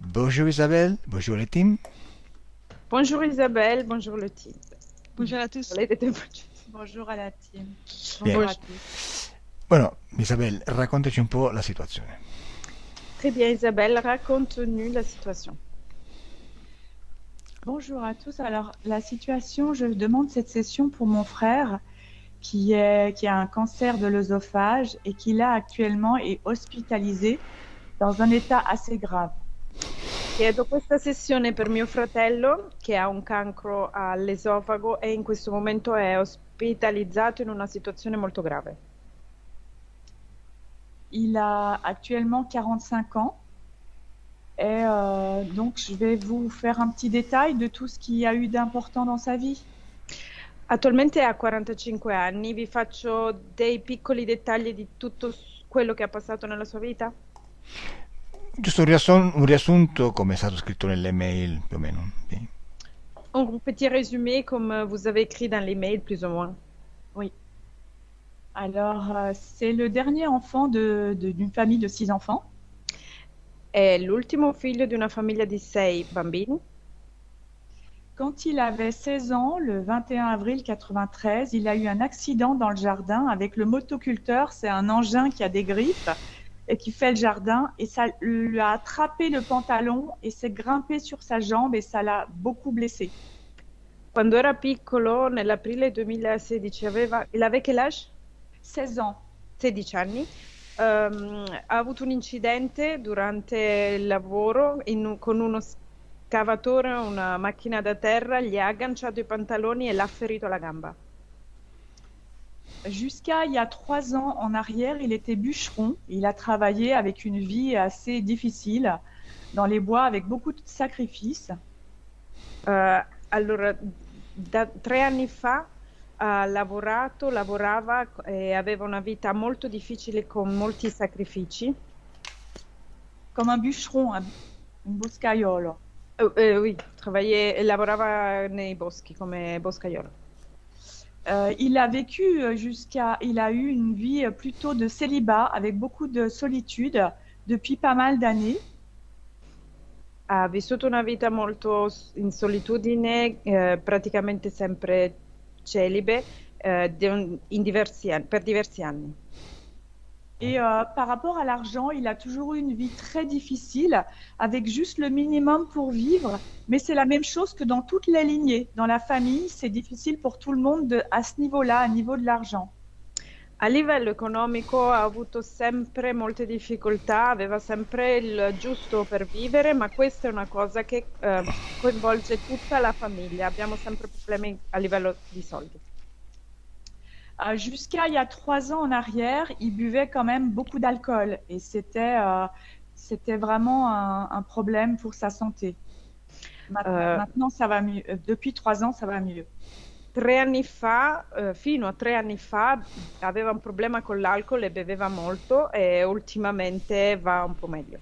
Bonjour Isabelle, bonjour le team. Bonjour Isabelle, bonjour le team. Bonjour à tous. Bonjour à la team. Bien. Bonjour à tous. Bueno, Isabelle, raccontaci un po' la situazione. Très bien Isabelle, raconte-nous la situation. Bonjour à tous. Alors, la situation, je demande cette session pour mon frère qui a un cancer de l'œsophage et qui là actuellement est hospitalisé dans un état assez grave. Chiedo questa sessione per mio fratello che ha un cancro all'esofago e in questo momento è ospitalizzato in una situazione molto grave. Il a actuellement 45 ans et donc je vais vous faire un petit détail de tout ce qu'il y a eu d'important dans sa vie. Attualmente ha 45 anni, vi faccio dei piccoli dettagli di tutto quello che ha passato nella sua vita? Giusto un riassunto come è stato scritto nelle mail più o meno. Sì. Un petit résumé comme vous avez écrit dans l'email plus ou moins. Oui. Alors, c'est le dernier enfant d'une famille de 6 enfants. È l'ultimo figlio di una famiglia di 6 bambini. Quand il avait 16 ans, le 21 avril 1993, il a eu un accident dans le jardin avec le motoculteur. C'est un engin qui a des griffes et qui fait le jardin. Et ça lui a attrapé le pantalon et s'est grimpé sur sa jambe et ça l'a beaucoup blessé. Quando era piccolo, nell'aprile 2016, il avait quel âge? 16 ans. 16 anni. Ha avuto un incidente durante il lavoro con uno scavatore, una macchina da terra, gli ha agganciato i pantaloni e l'ha ferito alla gamba. Jusqu'à il y a 3 ans en arrière, il était bûcheron. Il a travaillé avec une vie assez difficile dans les bois avec beaucoup de sacrifices. Allora, da 3 anni fa ha lavorava e aveva una vita molto difficile con molti sacrifici. Comme un bûcheron, un boscaiolo. Oui, lavorava nei boschi come boscaiolo. Il a vécu il a eu une vie plutôt de célibat avec beaucoup de solitude depuis pas mal d'années. Ha vissuto una vita molto in solitudine, praticamente sempre celibe, per diversi anni. Et par rapport à l'argent, il a toujours eu une vie très difficile, avec juste le minimum pour vivre. Mais c'est la même chose que dans toutes les lignées. Dans la famille, c'est difficile pour tout le monde à ce niveau-là, à niveau de l'argent. A livello economico ha avuto sempre molte difficoltà, aveva sempre il giusto per vivere, ma questa è una cosa che coinvolge tutta la famiglia. Abbiamo sempre problemi a livello di soldi. Jusqu'à il y a 3 ans en arrière, il buvait quand même beaucoup d'alcool et c'était vraiment un problème pour sa santé. Maintenant, ça va mieux. Depuis 3 ans, ça va mieux. 3 anni fa, fino a 3 anni fa, aveva un problema con l'alcol e beveva molto e ultimamente va un po' meglio.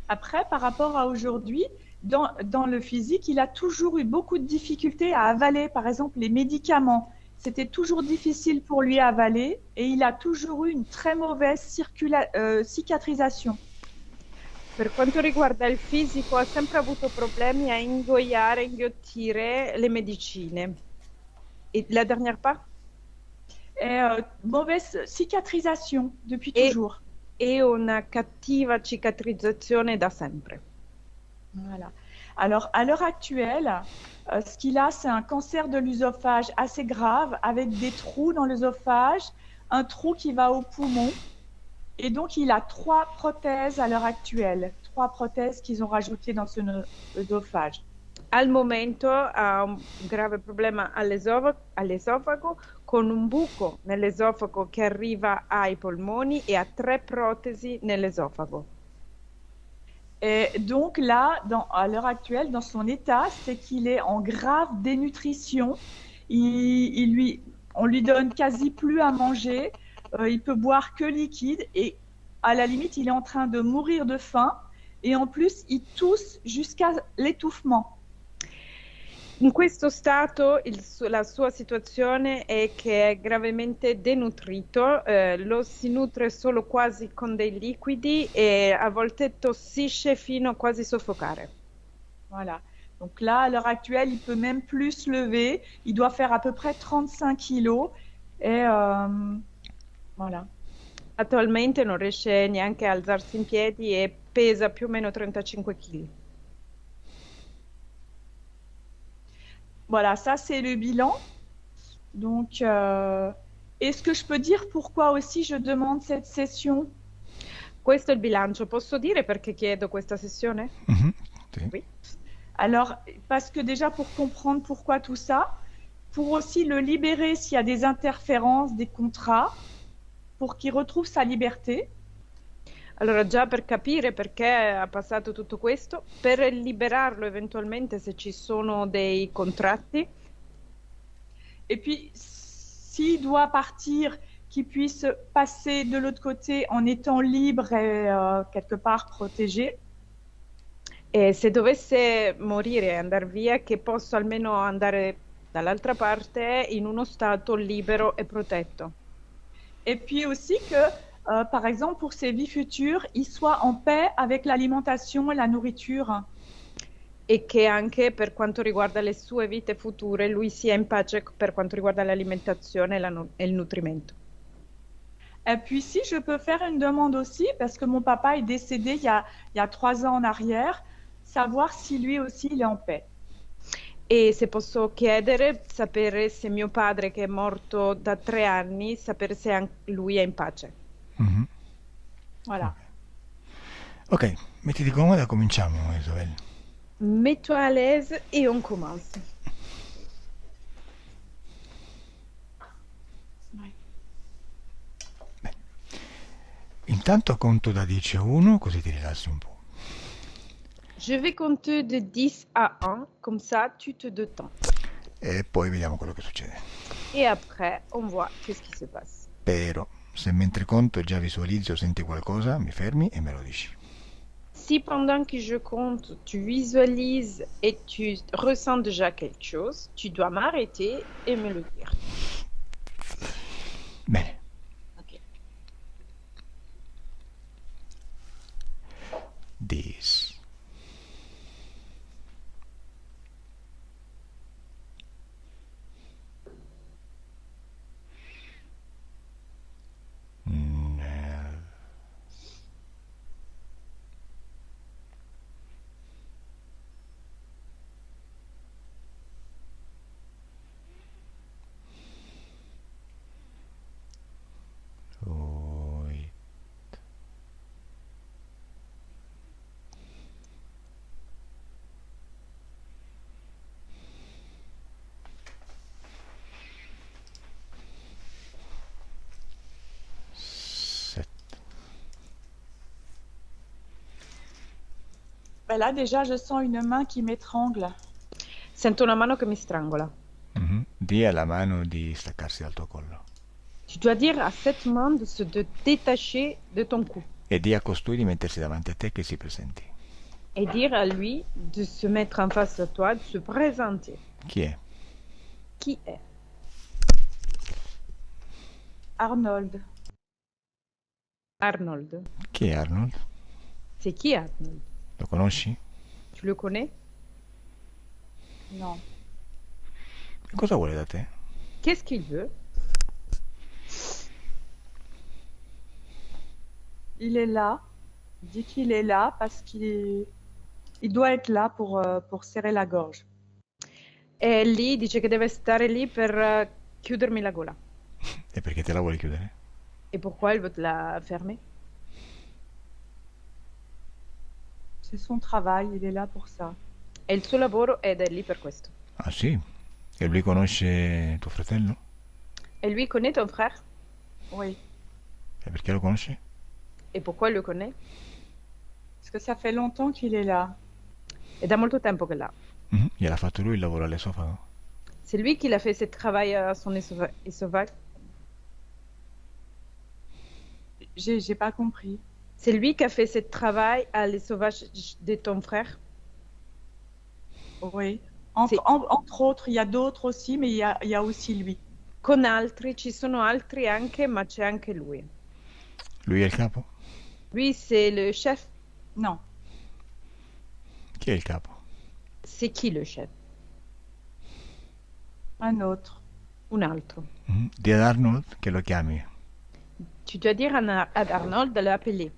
Après, par rapport à aujourd'hui, dans le physique, il a toujours eu beaucoup de difficultés à avaler, par exemple, les médicaments. C'était toujours difficile pour lui à avaler et il a toujours eu une très mauvaise cicatrisation. Per quanto riguarda il fisico, ha sempre avuto problemi a inghiottire le medicine. Et la dernière part? Mauvaise cicatrisation depuis toujours. E una cattiva cicatrizzazione da sempre. Voilà. Alors, à l'heure actuelle, ce qu'il a, c'est un cancer de l'œsophage assez grave, avec des trous dans l'œsophage, un trou qui va au poumon. Et donc, il a 3 prothèses à l'heure actuelle, 3 prothèses qu'ils ont rajoutées dans son œsophage. Al momento ha un grave problema all'esofago con un buco nell'esofago che arriva ai polmoni e ha 3 protesi nell'esofago. Et donc là, à l'heure actuelle, dans son état, c'est qu'il est en grave dénutrition. On lui donne quasi plus à manger. Il peut boire que liquide et à la limite, il est en train de mourir de faim. Et en plus, il tousse jusqu'à l'étouffement. In questo stato la sua situazione è che è gravemente denutrito, lo si nutre solo quasi con dei liquidi e a volte tossisce fino a quasi soffocare. Voilà. Donc là, à l'heure actuelle, il peut même plus se lever. Il doit faire à peu près 35 kilos. Et voilà. Attualmente non riesce neanche a alzarsi in piedi e pesa più o meno 35 kg. Voilà, ça c'est le bilan. Donc, est-ce que je peux dire pourquoi aussi je demande cette session? Questo è il bilancio. Posso dire perché chiedo questa sessione? Mhm, sì. Oui. Alors, parce que déjà pour comprendre pourquoi tout ça, pour aussi le libérer s'il y a des interférences, des contrats, pour qu'il retrouve sa liberté. Allora, già per capire perché ha passato tutto questo, per liberarlo eventualmente se ci sono dei contratti. Et puis, s'il doit partir, qu'il puisse passer de l'autre côté en étant libre et quelque part protégé. E se dovesse morire e andare via, che posso almeno andare dall'altra parte in uno stato libero e protetto. Et puis aussi que, par exemple, pour ses vies futures, il soit en paix avec l'alimentation et la nourriture. E che anche per quanto riguarda le sue vite future lui sia in pace per quanto riguarda l'alimentazione e il nutrimento. Et puis si je peux faire une demande aussi, parce que mon papa est décédé il y a 3 ans en arrière, savoir si lui aussi il est en paix. E se posso chiedere, sapere se mio padre, che è morto da 3 anni, sapere se anche lui è in pace. Mhm. Voilà. Ok, mettiti comoda, cominciamo Isabel. Mets-toi à l'aise et on commence. Bene. Intanto conto da 10 a 1 così ti rilassi un po'. Je vais compter de 10 à 1, comme ça tu te détends. E poi vediamo quello che succede. Et après, on voit qu'est-ce qui se passe. Però se mentre conto già visualizzi o senti qualcosa, mi fermi e me lo dici. Si pendant que je compte, tu visualises et tu ressens déjà quelque chose, tu dois m'arrêter et me le dire. Bene. Ok. 10. 9. 8. 7. Ben là déjà je sens une main qui m'étrangle. Sento una mano che mi strangola. Mhm. Dì alla mano di staccarsi dal tuo collo. Tu dois dire à cette main de se détacher de ton cou E dì a costui di mettersi davanti a te che si presenti. et dire à lui de se mettre en face de toi, de se présenter. Chi è? Qui est Arnold. Arnold? Chi è Arnold? C'est qui Arnold? Lo conosci? Tu le connais? Non. E cosa vuole da te? Qu'est-ce qu'il veut? Il est là. Il dit qu'il est là parce il doit être là pour serrer la gorge. È lì, dice che deve stare lì per chiudermi la gola. E perché te la vuole chiudere? Et pourquoi il veut te la fermer? C'est son travail, il est là pour ça. È il suo lavoro ed è lì per questo. Ah sì? E lui conosce tuo fratello? Et lui connaît ton frère? Oui. E perché lo conosce? Et pourquoi il le connaît? Parce que ça fait longtemps qu'il est là. È da molto tempo che l'ha. Mhm. Gliel'ha fatto lui il lavoro all'esofago? C'est lui qui l'a fait ce travail à son esophage. J'ai pas compris. C'est lui qui a fait ce travail à l'esophage de ton frère? Oui. Sì. Entre autres, il y a d'autres aussi, mais il y a aussi lui. Con altri, ci sono altri anche, ma c'è anche lui. Lui è il capo? Lui, c'est le chef. Non, Chi è il capo? C'est qui le chef? un autre. Un altro. Di ad Arnold che lo chiami. Tu dois dire ad Arnold de l'appeler.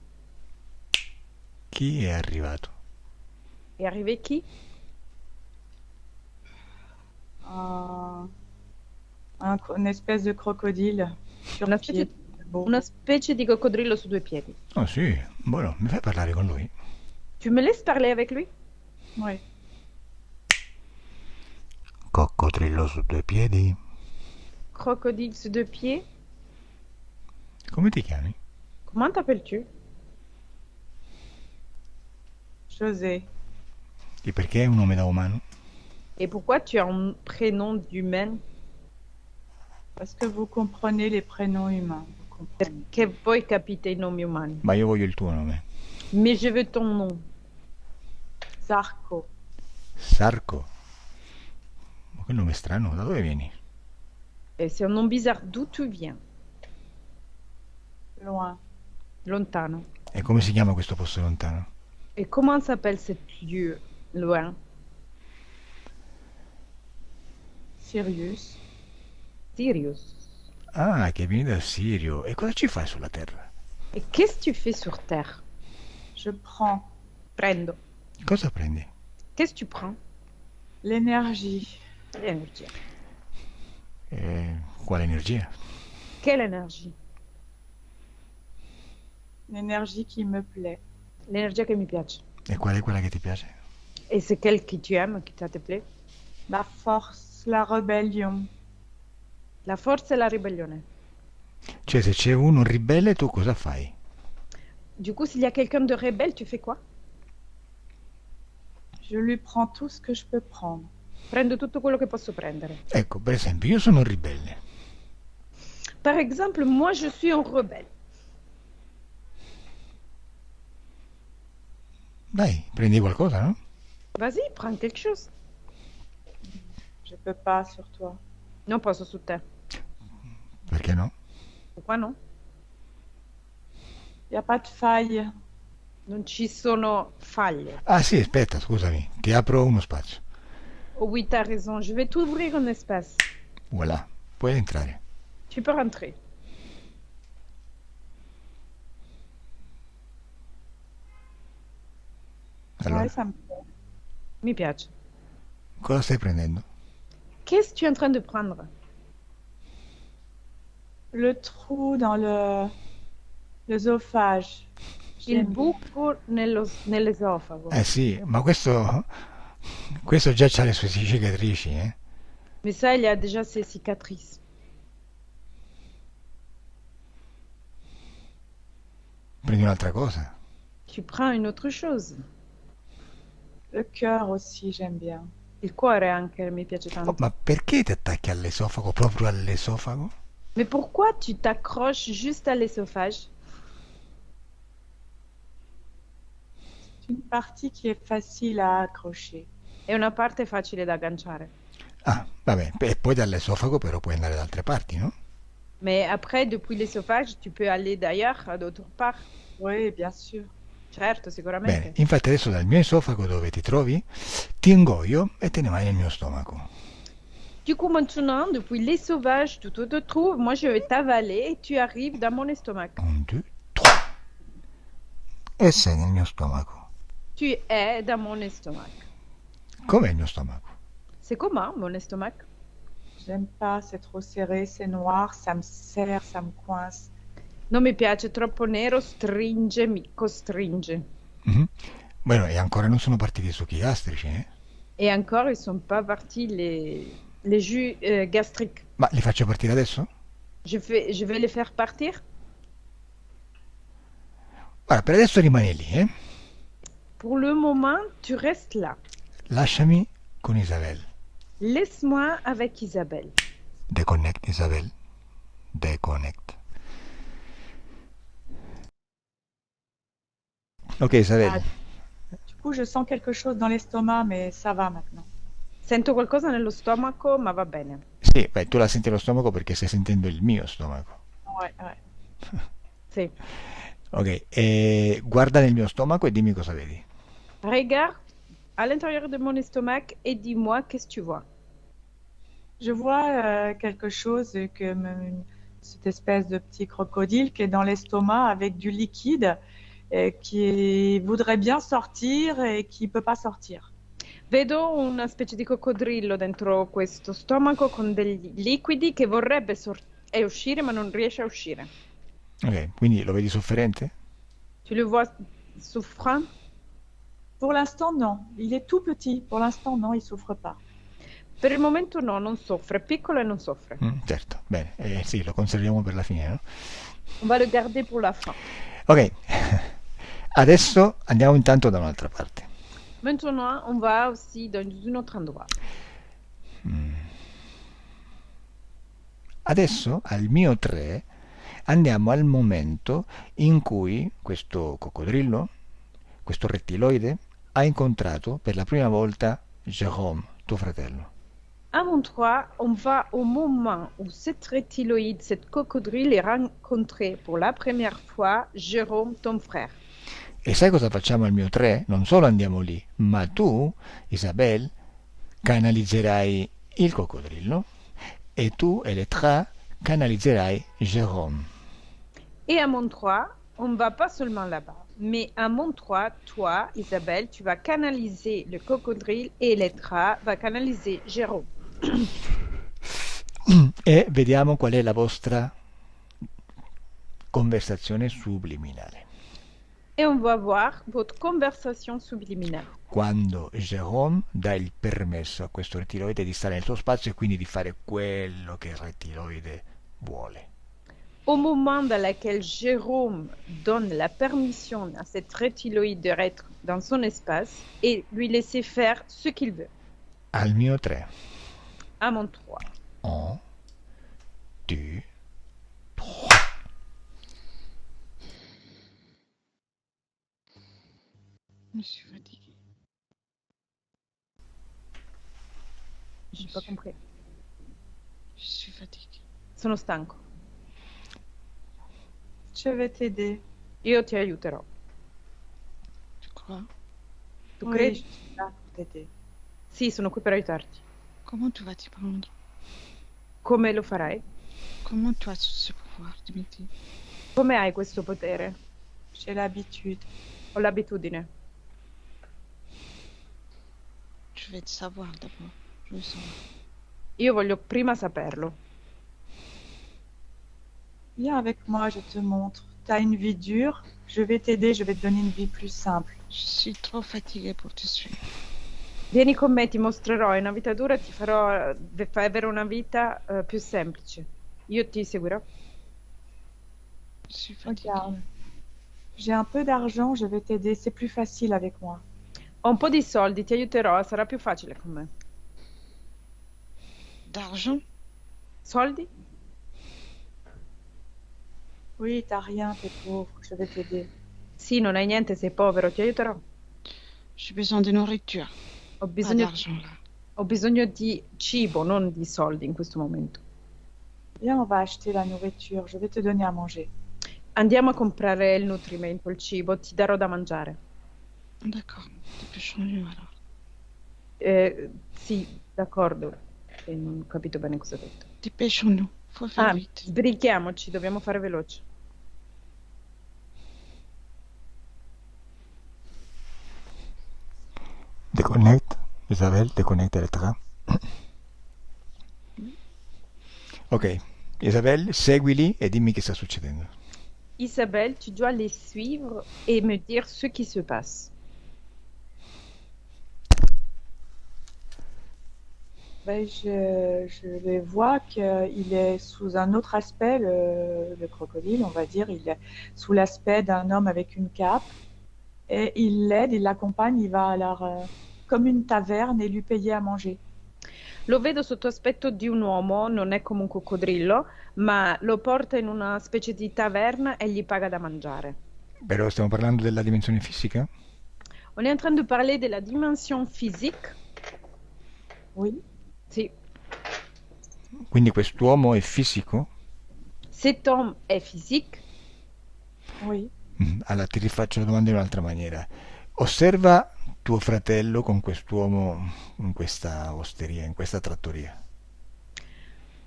Chi è arrivato? Est arrivé qui? Une espèce de crocodile sur Una pied. specie, Bon. una specie di coccodrillo su due piedi. Oh sì, buono, mi fai parlare con lui? Tu me laisses parler avec lui? Ouais. Coccodrillo su due piedi? Crocodile su due piedi? Come ti chiami? Comment t'appelles-tu? José. E perché è un nome da umano? Et pourquoi tu as un prénom d'humaine? Parce que vous comprenez les prénoms humains. Vous comprenez. Perché voi capite i nomi umani. Ma io voglio il tuo nome. Mais je veux ton nom. Zarco. Sarco. Ma che nome strano, da dove vieni? Et c'est un nom bizarre. D'où tu viens? Loin. Lontano. E come si chiama questo posto lontano? Et comment s'appelle cet lieu loin? Sirius. Sirius. Ah, che vieni dal Sirio. E cosa ci fai sulla Terra? Et qu'est-ce que tu fais sur Terre? Je prends Prendo. Cosa prendi? Qu'est-ce que tu prends? l'énergie. L'énergie. Quale energia? Quelle énergie? L'énergie qui me plaît. L'énergie che mi piace. E qual è quella che ti piace? Et c'est quelle que tu aimes, qui te plaît? La force, la rébellion. La forza e la ribellione. Cioè, se c'è uno ribelle, tu cosa fai? Du coup, s'il y a quelqu'un de rebelle, tu fais quoi? Je lui prends tout ce que je peux prendre. Prendo tutto quello che posso prendere. Ecco, per esempio, io sono ribelle. Par exemple, moi, je suis un rebelle. Dai, prendi qualcosa, no? Vas-y, prends quelque chose. Je peux pas sur toi. Non posso su te. Perché no? Pourquoi non? Il n'y a pas de faille. Non ci sono falle. Ah sì, aspetta, scusami, ti apro uno spazio. Oh oui, t'as raison. Je vais t'ouvrir un espace. Voilà, puoi entrare. Tu peux rentrer. Allora, Ouais, ça me plaît. Mi piace. cosa stai prendendo? Qu'est-ce que tu es en train de prendre? Le trou dans l'œsophage. Il J'aime bien. buco nell'esofago. Eh sì, ma questo già ha le sue cicatrici, eh? Mais ça, il y a déjà ses cicatrices. Prendi un'altra cosa. Tu prends une autre chose. Le cœur aussi, j'aime bien. Il cuore anche mi piace Oh, tanto. ma perché ti attacchi all'esofago, proprio all'esofago? Mais pourquoi tu t'accroches juste à l'œsophage? C'est une partie qui est facile à accrocher. È una parte facile da agganciare. Ah, vabbè, e poi dall'esofago però puoi andare da altre parti, no? Mais après, depuis l'œsophage, tu peux aller d'ailleurs, d'autre part. Oui, bien sûr. Certo, Bene, sicuramente. infatti adesso dal mio esofago dove ti trovi, ti ingoio e te ne vai nel mio stomaco. Du coup, maintenant, depuis l'œsophage, tu te trouves, moi je vais t'avaler et tu arrives dans mon estomac. 1, 2, 3. E sei nel mio stomaco. Tu es dans mon estomac. Com'è il mio stomaco? C'est comment, mon estomac? J'aime pas, c'est trop serré, c'est noir, ça me serre, ça me coince. Non mi piace, troppo nero, stringe, mi costringe. Mhm. Bueno, e ancora non sono partiti i succhi gastrici, eh? Et encore, ils sont pas partis les jus gastriques. Ma li faccio partire adesso? Je vais les faire partir. Guarda, per adesso rimani lì, eh? Pour le moment, tu restes là. Lasciami con Isabel. Laisse-moi avec Isabelle. Deconnect, Isabel. Deconnect. Ok, Isabel. Ah, du coup, je sens quelque chose dans l'estomac, mais ça va maintenant. Sento qualcosa nello stomaco, ma va bene. Sì, beh, tu la senti allo stomaco perché stai sentendo il mio stomaco. Ouais, ouais. Sì. Ok, guarda nel mio stomaco e dimmi cosa vedi. Regarde à l'intérieur de mon estomac et dis-moi qu'est-ce que tu vois. Je vois quelque chose cette espèce de petit crocodile qui est dans l'estomac avec du liquide et qui voudrait bien sortir et qui peut pas sortir. Vedo una specie di coccodrillo dentro questo stomaco con degli liquidi che vorrebbe uscire, ma non riesce a uscire. Ok, quindi lo vedi sofferente? Tu le vois souffrant? Pour l'instant, non. Il est tout petit. Pour l'instant, non, il souffre pas. Per il momento no, non soffre, è piccolo e non soffre. Certo, bene, sì, lo conserviamo per la fine, no? On va le garder pour la fin. Ok, adesso andiamo intanto da un'altra parte. Maintenant, on va aussi dans un autre endroit. Adesso, al mio 3, andiamo al momento in cui questo coccodrillo, questo rettiloide, ha incontrato per la prima volta Jérôme, tuo fratello. À mon 3, on va au moment où cette reptiloïde, cette coccodrille, est rencontré pour la première fois Jérôme, ton frère. E sai cosa facciamo al mio 3? Non solo andiamo lì, ma tu, Isabelle, canalizzerai il coccodrillo e tu, Elettra, canalizzerai Jérôme. Et à mon 3, on ne va pas seulement là-bas, mais à mon 3, toi, Isabelle, tu vas canaliser le coccodrille et Elettra va canaliser Jérôme. E vediamo qual è la vostra conversazione subliminale. Et on va voir votre conversation subliminale. Quando Jérôme dà il permesso a questo rettiloide di stare nel suo spazio e quindi di fare quello che il rettiloide vuole. Au moment dans lequel Jérôme donne la permission à cette reptiloïde d'être dans son espace et lui laisser faire ce qu'il veut. Al mio 3. À mon 3. 1, 2, 3. Je suis fatiguée. J'ai pas compris. Je suis fatiguée. Sono stanco. Je vais t'aider. Io ti aiuterò. Tu crois? Tu Oui, credi? je suis là pour t'aider. Sì, sono qui per aiutarti. Comment tu vas t'y prendre? Come lo farai? Comment tu as ce pouvoir, Dimitri? Come hai questo potere? J'ai l'habitude. Ho l'abitudine. Je vais te savoir d'abord. Je veux savoir. Io voglio prima saperlo. Viens avec moi, je te montre. Tu as une vie dure, je vais t'aider, je vais te donner une vie plus simple. Je suis trop fatiguée pour te suivre. Vieni con me, ti mostrerò, è una vita dura, ti farò fai avere una vita più semplice. Io ti seguirò. Je suis fatiguée. Regarde. J'ai un peu d'argent, je vais t'aider, c'est plus facile avec moi. Ho un po' di soldi, ti aiuterò, sarà più facile con me. D'argent? Soldi? Oui, t'as rien, t'es pauvre, je vais t'aider. Sì, non hai niente, sei povero, ti aiuterò. J'ai besoin de nourriture. Ho Pas bisogno, d'argent là. ho bisogno di cibo, non di soldi in questo momento. Viens, on va acheter la nourriture, je vais te donner à manger. Andiamo a comprare il nutrimento, il cibo, ti darò da mangiare. D'accord. Dépêchons-nous alors. Sì, d'accordo. Non ho capito bene cosa ha detto. Dépêchons-nous. Faut faire Ah, vite. sbrighiamoci, dobbiamo fare veloce. Déconnecte, Isabelle, déconnecte Elettra. Ok, Isabelle, seguili e dimmi che sta succedendo. Isabelle, tu dois les suivre et me dire ce qui se passe. Ben, je les vois qu'il est sous un autre aspect, le crocodile, on va dire. Il est sous l'aspect d'un homme avec une cape. Et il l'aide, il l'accompagne, il va comme une taverne et lui payer à manger. Lo vedo sotto aspetto di un uomo, non è come un coccodrillo, ma lo porta in una specie di taverna e gli paga da mangiare. Però stiamo parlando della dimensione fisica? On est en train de parler de la dimension physique. Oui. Sì. Quindi quest'uomo è fisico? Cet homme est physique. Oui. Allora ti rifaccio la domanda in un'altra maniera. Osserva tuo fratello con quest'uomo in questa osteria, in questa trattoria.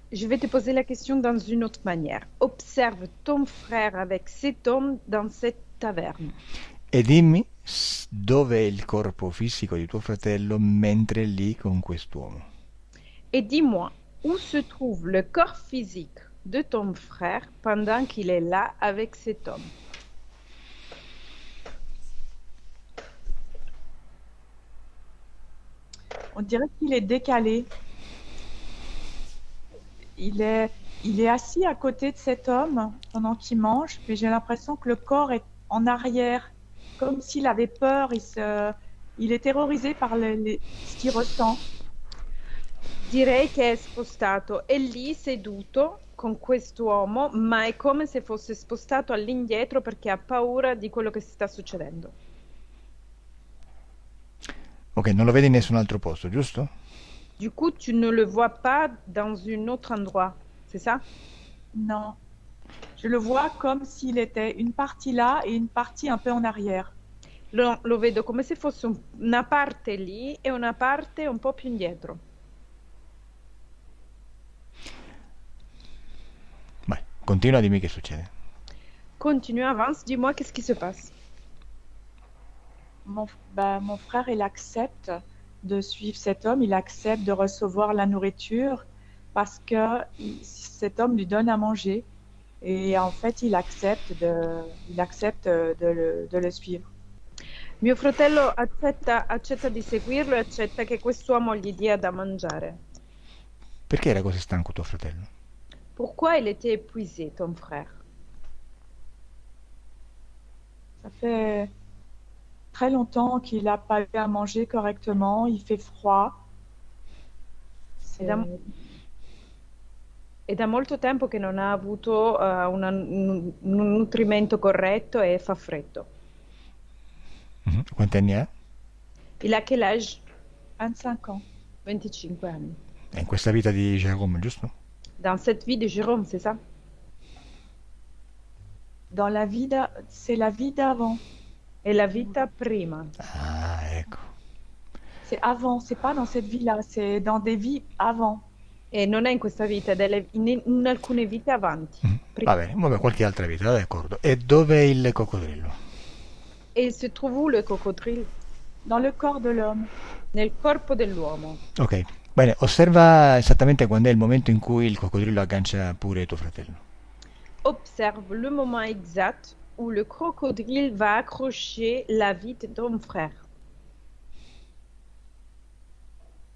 Je vais te poser la question dans une autre manière. Observe ton frère avec cet homme dans cette taverne. E dimmi dove è il corpo fisico di tuo fratello mentre è lì con quest'uomo. Et dis-moi, où se trouve le corps physique de ton frère pendant qu'il est là avec cet homme? On dirait qu'il est décalé. Il est, il est assis à côté de cet homme pendant qu'il mange, mais j'ai l'impression que le corps est en arrière, comme s'il avait peur. Il est terrorisé par ce qu'il ressent. Direi che è spostato, è lì seduto con quest'uomo, ma è come se fosse spostato all'indietro perché ha paura di quello che si sta succedendo. Ok, non lo vedi in nessun altro posto, giusto? Du coup, tu ne le vois pas dans un autre endroit, c'est ça? Non. Je le vois comme s'il était une partie là et une partie un peu en arrière. Lo vedo come se fosse una parte lì e una parte un po' più indietro. Vai, continua, dimmi che succede. Continue, avance, dis-moi qu'est-ce qui se passe. Mon frère, il accepte de suivre cet homme, il accepte de recevoir la nourriture parce que cet homme lui donne à manger et en fait il accepte de le suivre. Mio fratello accetta di seguirlo e accetta che quest'uomo gli dia da mangiare. Perché era così stanco tuo fratello? Pourquoi il était épuisé, ton frère? Ça fait très longtemps qu'il n'a pas eu à manger correctement, il fait froid. È da molto tempo che non ha avuto un nutrimento corretto e fa freddo. Quanti anni ha? Il a quel âge? 25 ans. 25 anni. È in questa vita di Jérôme, giusto? Dans cette vie de Jérôme, c'est ça? Dans la vie c'est la vie d'avant. È la vita prima. Ah, ecco. C'est avant, c'est pas dans cette vie-là, c'est dans des vies avant. E non è in questa vita, è in alcune vite avanti. Va bene, vabbè, qualche altra vita, d'accordo. E dov'è il coccodrillo? E il se trouve où le coccodrillo? Dans le corps de l'homme. Nel corpo dell'uomo. Ok, bene, osserva esattamente quando è il momento in cui il coccodrillo aggancia pure tuo fratello. Observe le moment exact où le crocodile va accrocher la vie de ton frère.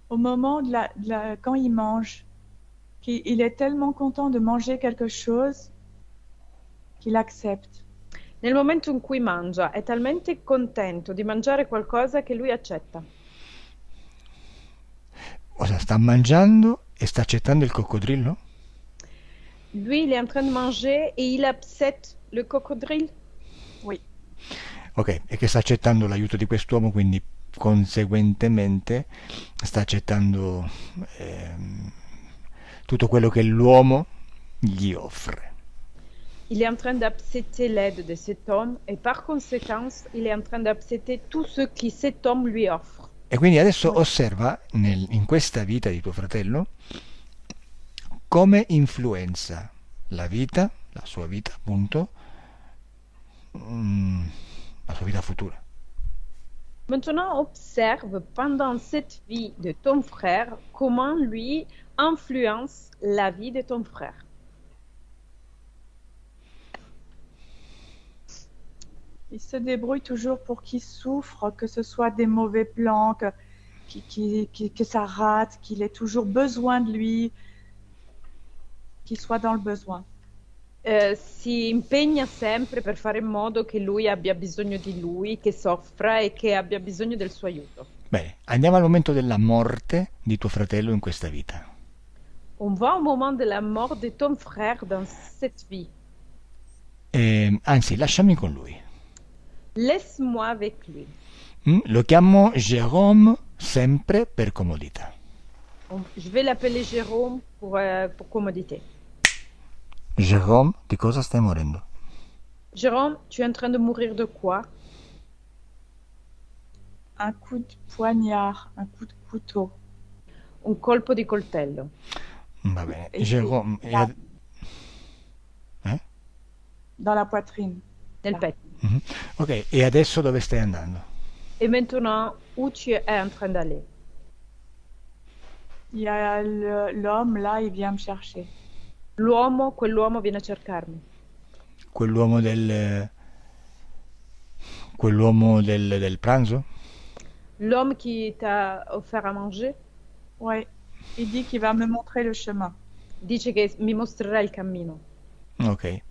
Au moment quand il mange, il est tellement content de manger quelque chose qu'il accepte. Nel momento in cui mangia, è talmente contento di mangiare qualcosa che lui accetta. Cosa sta mangiando e sta accettando il coccodrillo? Lui, il est en train de manger et il accepte le coccodrile. Oui. Ok, e che sta accettando l'aiuto di quest'uomo, quindi conseguentemente sta accettando tutto quello che l'uomo gli offre. Il est en train d'accepter l'aide de cet homme et par conséquent, il est en train d'accepter tout ce que cet homme lui offre. E quindi adesso osserva in questa vita di tuo fratello come influenza la sua vita appunto, la sua vita futura. Maintenant, observe pendant cette vie de ton frère comment lui influence la vie de ton frère. Il se débrouille toujours pour qu'il souffre, que ce soit des mauvais plans, que ça rate, qu'il ait toujours besoin de lui, qu'il soit dans le besoin. Si impegna sempre per fare in modo che lui abbia bisogno di lui, che soffra e che abbia bisogno del suo aiuto. Bene, andiamo al momento della morte di tuo fratello in questa vita. On va au moment de la mort de ton frère dans cette vie. Anzi, lasciami con lui. Laisse-moi avec lui. Lo chiamo Jérôme sempre per comodità. Je vais l'appeler Jérôme pour commodité. Jérôme, di cosa stai morendo? Jérôme, tu es en train de mourir de quoi? Un coup de poignard, un coup de couteau. Un colpo di coltello. Va bene. E Jérôme, là, eh? dans la poitrine. Nel Là. petto. Mhm. Ok, e adesso dove stai andando? Et maintenant, où tu es en train d'aller? Il y a l'homme là, il vient me chercher. Quell'uomo viene a cercarmi. Quell'uomo del pranzo? L'homme qui t'a offert à manger Ouais. Il dit qu'il va me montrer le chemin. dice che mi mostrerà il cammino. Ok.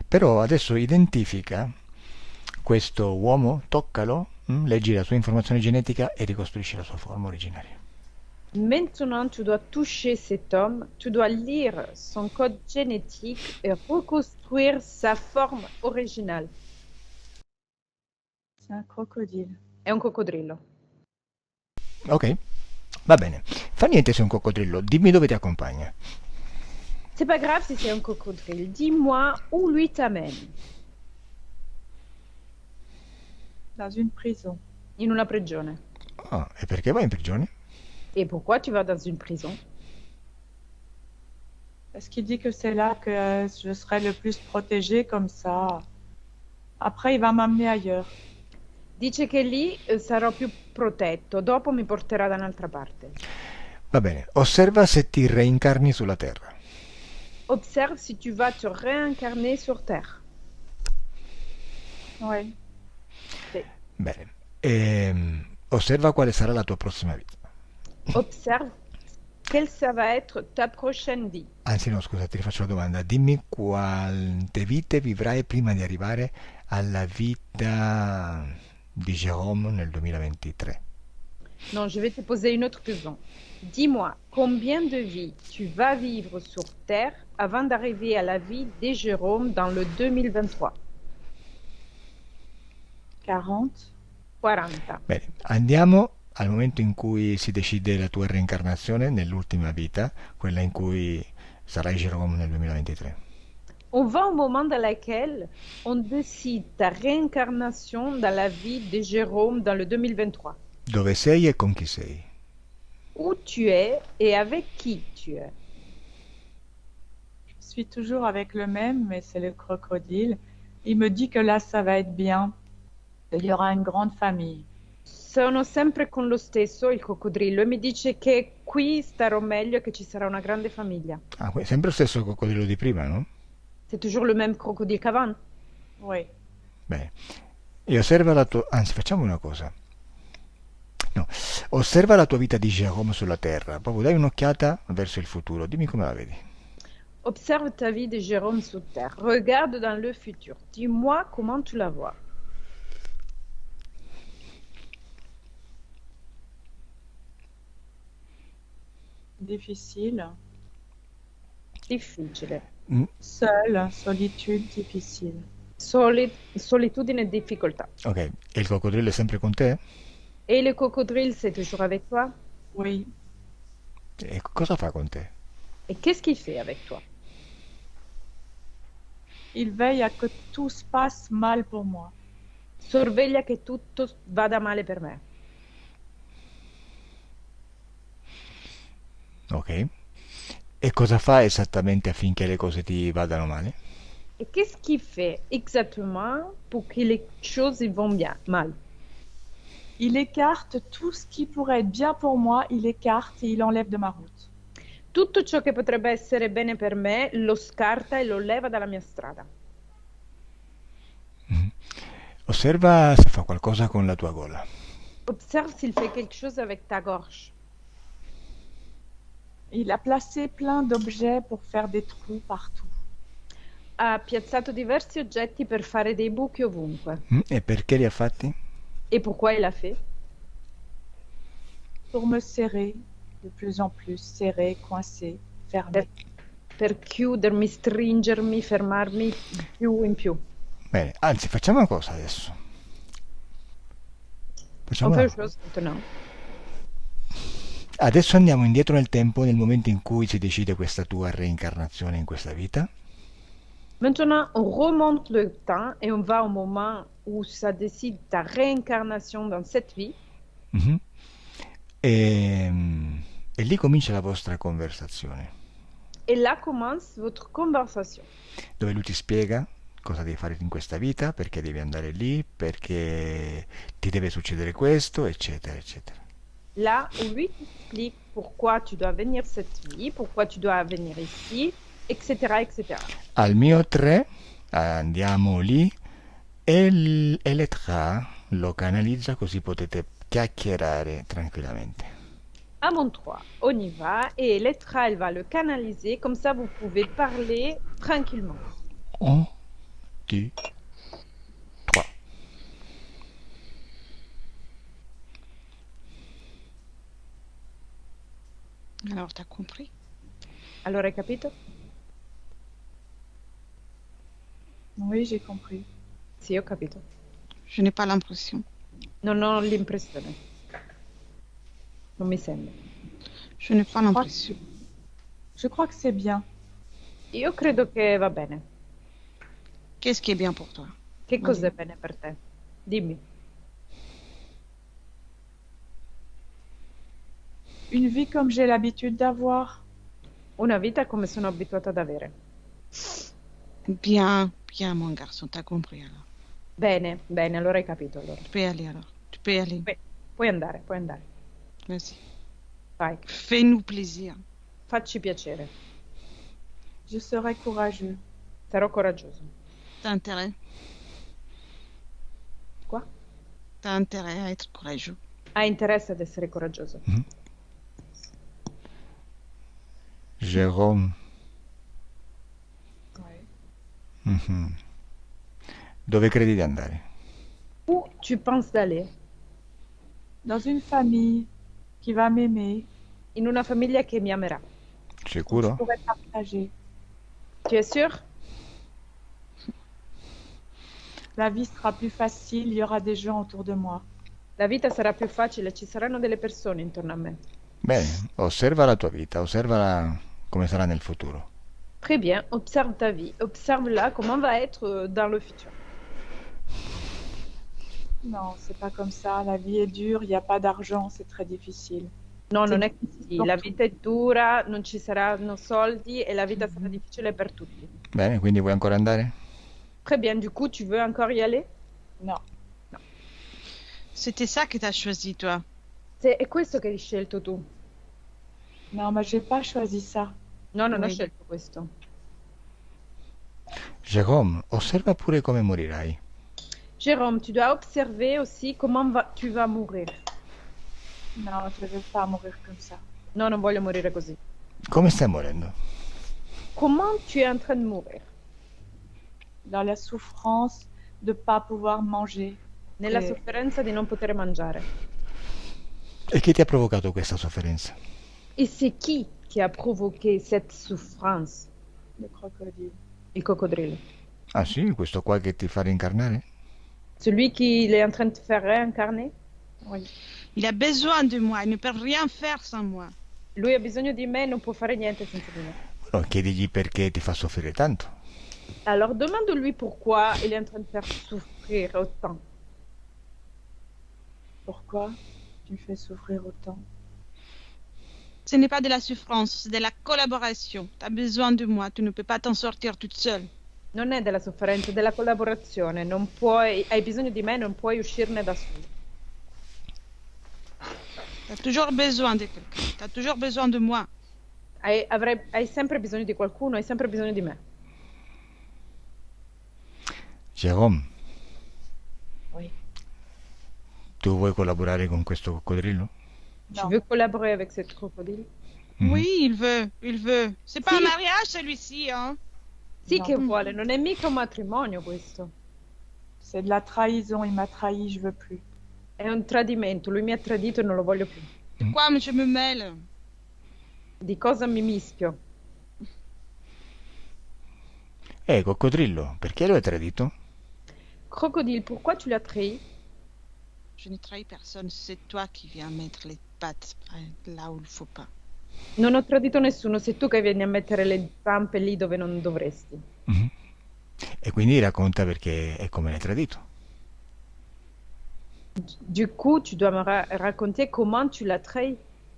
Però adesso identifica questo uomo, toccalo, leggi la sua informazione genetica e ricostruisci la sua forma originaria. Maintenant, tu dois toucher cet homme, tu dois lire son code génétique et reconstruire sa forme originale. C'est un crocodile. È un coccodrillo. Ok, va bene. Fa niente se è un coccodrillo, dimmi dove ti accompagna. C'est pas grave si c'est un coccodrillo. Dis-moi où lui t'amène. Dans une prison. In una prigione. Ah, e perché vai in prigione? Et pourquoi tu vas dans une prison? Parce qu'il dit que c'est là que je serai le plus protégée comme ça. Après, il va m'amener ailleurs. Dice che lì sarò più protetto, dopo mi porterà da un'altra parte. Va bene, osserva se ti reincarni sulla Terra. Observe si tu vas te réincarner sur Terre. Oui. Sì. Bene. Osserva quale sarà la tua prossima vita. Observe quelle ça va être ta prochaine vie. Anzi no, scusa, ti rifaccio la domanda. Dimmi quante vite vivrai prima di arrivare alla vita di Jérôme nel 2023. Non, je vais te poser une autre question. Dis-moi, combien de vies tu vas vivre sur Terre avant d'arriver à la vie de Jérôme dans le 2023? 40. 40. Bene, andiamo al momento in cui si decide la tua reincarnazione nell'ultima vita, quella in cui sarai Jérôme nel 2023. On va au moment dans lequel on décide ta réincarnation dans la vie de Jérôme dans le 2023. Dove sei e con chi sei? Où tu es et avec qui tu es. Je suis toujours avec le même, mais c'est le crocodile. Il me dit que là, ça va être bien. Il y aura une grande famille. Sono sempre con lo stesso, il coccodrillo, e mi dice che qui starò meglio e che ci sarà una grande famiglia. Ah, sempre lo stesso coccodrillo di prima, no? C'est toujours le même crocodile qu'avant. Oui. Bene. E osserva la tua... Anzi, facciamo una cosa. No, osserva la tua vita di Jérôme sulla Terra. Proprio dai un'occhiata verso il futuro. Dimmi come la vedi. Observe ta vie de Jérôme sur Terre. Regarde dans le futur. Dis-moi comment tu la vois. Difficile. Difficile. Seul, solitude, difficile. Solitudine e difficoltà. Ok, e il coccodrillo è sempre con te? Et le coccodrile, c'est toujours avec toi? Oui. E cosa fa con te? Et qu'est-ce qu'il fait avec toi? Il veille à que tout se passe mal pour moi. Sorveglia che tutto vada male per me. Ok. E cosa fa esattamente affinché le cose ti vadano male? Et qu'est-ce qu'il fait exactement pour que les choses vont bien, mal? Il écarte tout ce qui pourrait être bien pour moi, il écarte et il enlève de ma route. Tutto ciò che potrebbe essere bene per me lo scarta e lo leva dalla mia strada. Osserva se fa qualcosa con la tua gola. Observe s'il fait quelque chose avec ta gorge. Il a placé plein d'objets pour faire des trous partout. Ha piazzato diversi oggetti per fare dei buchi ovunque. E perché li ha fatti? Et pourquoi il l'a fait? Pour me serrer, de plus en plus, serrer, coincer, fermer. Per chiudermi, stringermi, fermarmi più in più. Bene, anzi, facciamo una cosa adesso. On Facciamo fait una une chose maintenant. Adesso andiamo indietro nel tempo, nel momento in cui si decide questa tua reincarnazione in questa vita. Maintenant, on remonte le temps et on va au moment où ça décide ta réincarnation dans cette vie. Mhm. E lì comincia la vostra conversazione, Et là commence votre conversation. dove lui ti spiega cosa devi fare in questa vita, perché devi andare lì, perché ti deve succedere questo, eccetera, eccetera. Là où lui t'explique pourquoi tu dois venir cette vie, pourquoi tu dois venir ici, etc., etc. Al mio 3 andiamo lì e l'Etra lo canalizza così potete chiacchierare tranquillamente. À mon 3, on y va et Lettra, elle va le canaliser, comme ça vous pouvez parler tranquillement. 1, 2, 3. Alors, t'as compris? Allora hai capito? Oui, j'ai compris. Sì, ho capito. Je n'ai pas l'impression. Non ho l'impressione. Non mi sembra. Je n'ai pas l'impression. Je crois que c'est bien. Io credo che va bene. Qu'est-ce qui est bien pour toi? Che Vai. cos'è bene per te? Dimmi. Une vie comme j'ai l'habitude d'avoir. Una vita come sono abituata ad avere. Bien, bien, mon garçon, t'as compris alors. Bene, bene, allora hai capito. Allora. Tu peux y aller alors. Tu peux y aller. Beh, puoi andare, puoi andare. Vas-y. Vai, Fais-nous plaisir. facci piacere. Je serai courageux. Sarò coraggioso. T'as intérêt. Qua? T'as intérêt à être courageux. Hai interesse ad essere coraggioso. Jérôme, Ouais. mhm. Dove credi di andare? Où tu penses d'aller? Dans une famille qui va m'aimer, In una famiglia che mi amerà. je Sicuro? pourrai partager. Tu es sûr? La vie sera plus facile, il y aura des gens autour de moi. La vita sarà più facile, ci saranno delle persone intorno a me. Bene, osserva la tua vita, osservala come sarà nel futuro. Très bien, observe ta vie, observe-la, comment va être dans le futur. Non, c'est pas comme ça. La vie est dure, il n'y a pas d'argent, c'est très difficile. No, Sì, non è così, la vita è dura, non ci saranno soldi e la vita sarà difficile per tutti. Bene, quindi vuoi ancora andare? Très bien, du coup, tu veux encore y aller? Non. C'était ça que t'as choisi, toi. È questo che hai scelto tu? Non, mais j'ai pas choisi ça. No, non ho Oui. scelto questo. Jérôme, osserva pure come morirai. Jérôme, tu dois observer aussi tu vas mourir. Non, je ne veux pas mourir comme ça. No, non voglio morire così. Come stai morendo? Comment tu es en train de mourir? Dans la souffrance de ne pas pouvoir manger. Nella Eh. sofferenza di non poter mangiare. E chi ti ha provocato questa sofferenza? Et c'est qui a provoqué cette souffrance? Le crocodile. Il coccodrillo. Ah sì, questo qua che ti fa reincarnare? Celui qui est en train de te faire réincarner? Oui. Il a besoin de moi. Il ne peut rien faire sans moi. Lui ha bisogno di me, non può fare niente senza di me. No, chiedigli perché ti fa soffrire tanto. Alors demande-lui pourquoi il est en train de faire souffrir autant. Pourquoi tu me fais souffrir autant? Ce n'est pas de la souffrance, c'est de la collaboration. Tu as besoin de moi. Tu ne peux pas t'en sortir toute seule. Non è della sofferenza, è della collaborazione. Hai bisogno di me, non puoi uscirne da solo. Tu as toujours besoin de quelqu'un. Tu as toujours besoin de moi. Hai sempre bisogno di qualcuno, hai sempre bisogno di me. Jérôme, Oui. tu vuoi collaborare con questo coccodrillo? Tu Non. veux collaborer avec cette crocodile? Mhm. Oui, il veut. Il veut. C'est pas Si. un mariage, celui-ci, hein. Sì No. che vuole, non è mica un matrimonio questo. C'est de la trahison, il m'a trahi, je veux plus. È un tradimento, lui mi ha tradito e non lo voglio più. De quoi je me mêle? Di cosa mi mischio? Coccodrillo, perché lo hai tradito? Crocodile, pourquoi tu l'as trahi? Je ne trahis personne, c'est toi qui viens mettre les pattes là où il faut pas. Non ho tradito nessuno, sei tu che vieni a mettere le zampe lì dove non dovresti. Mhm. E quindi racconta perché è come l'hai tradito. Du coup, tu dois me raconter comment tu l'as trahi.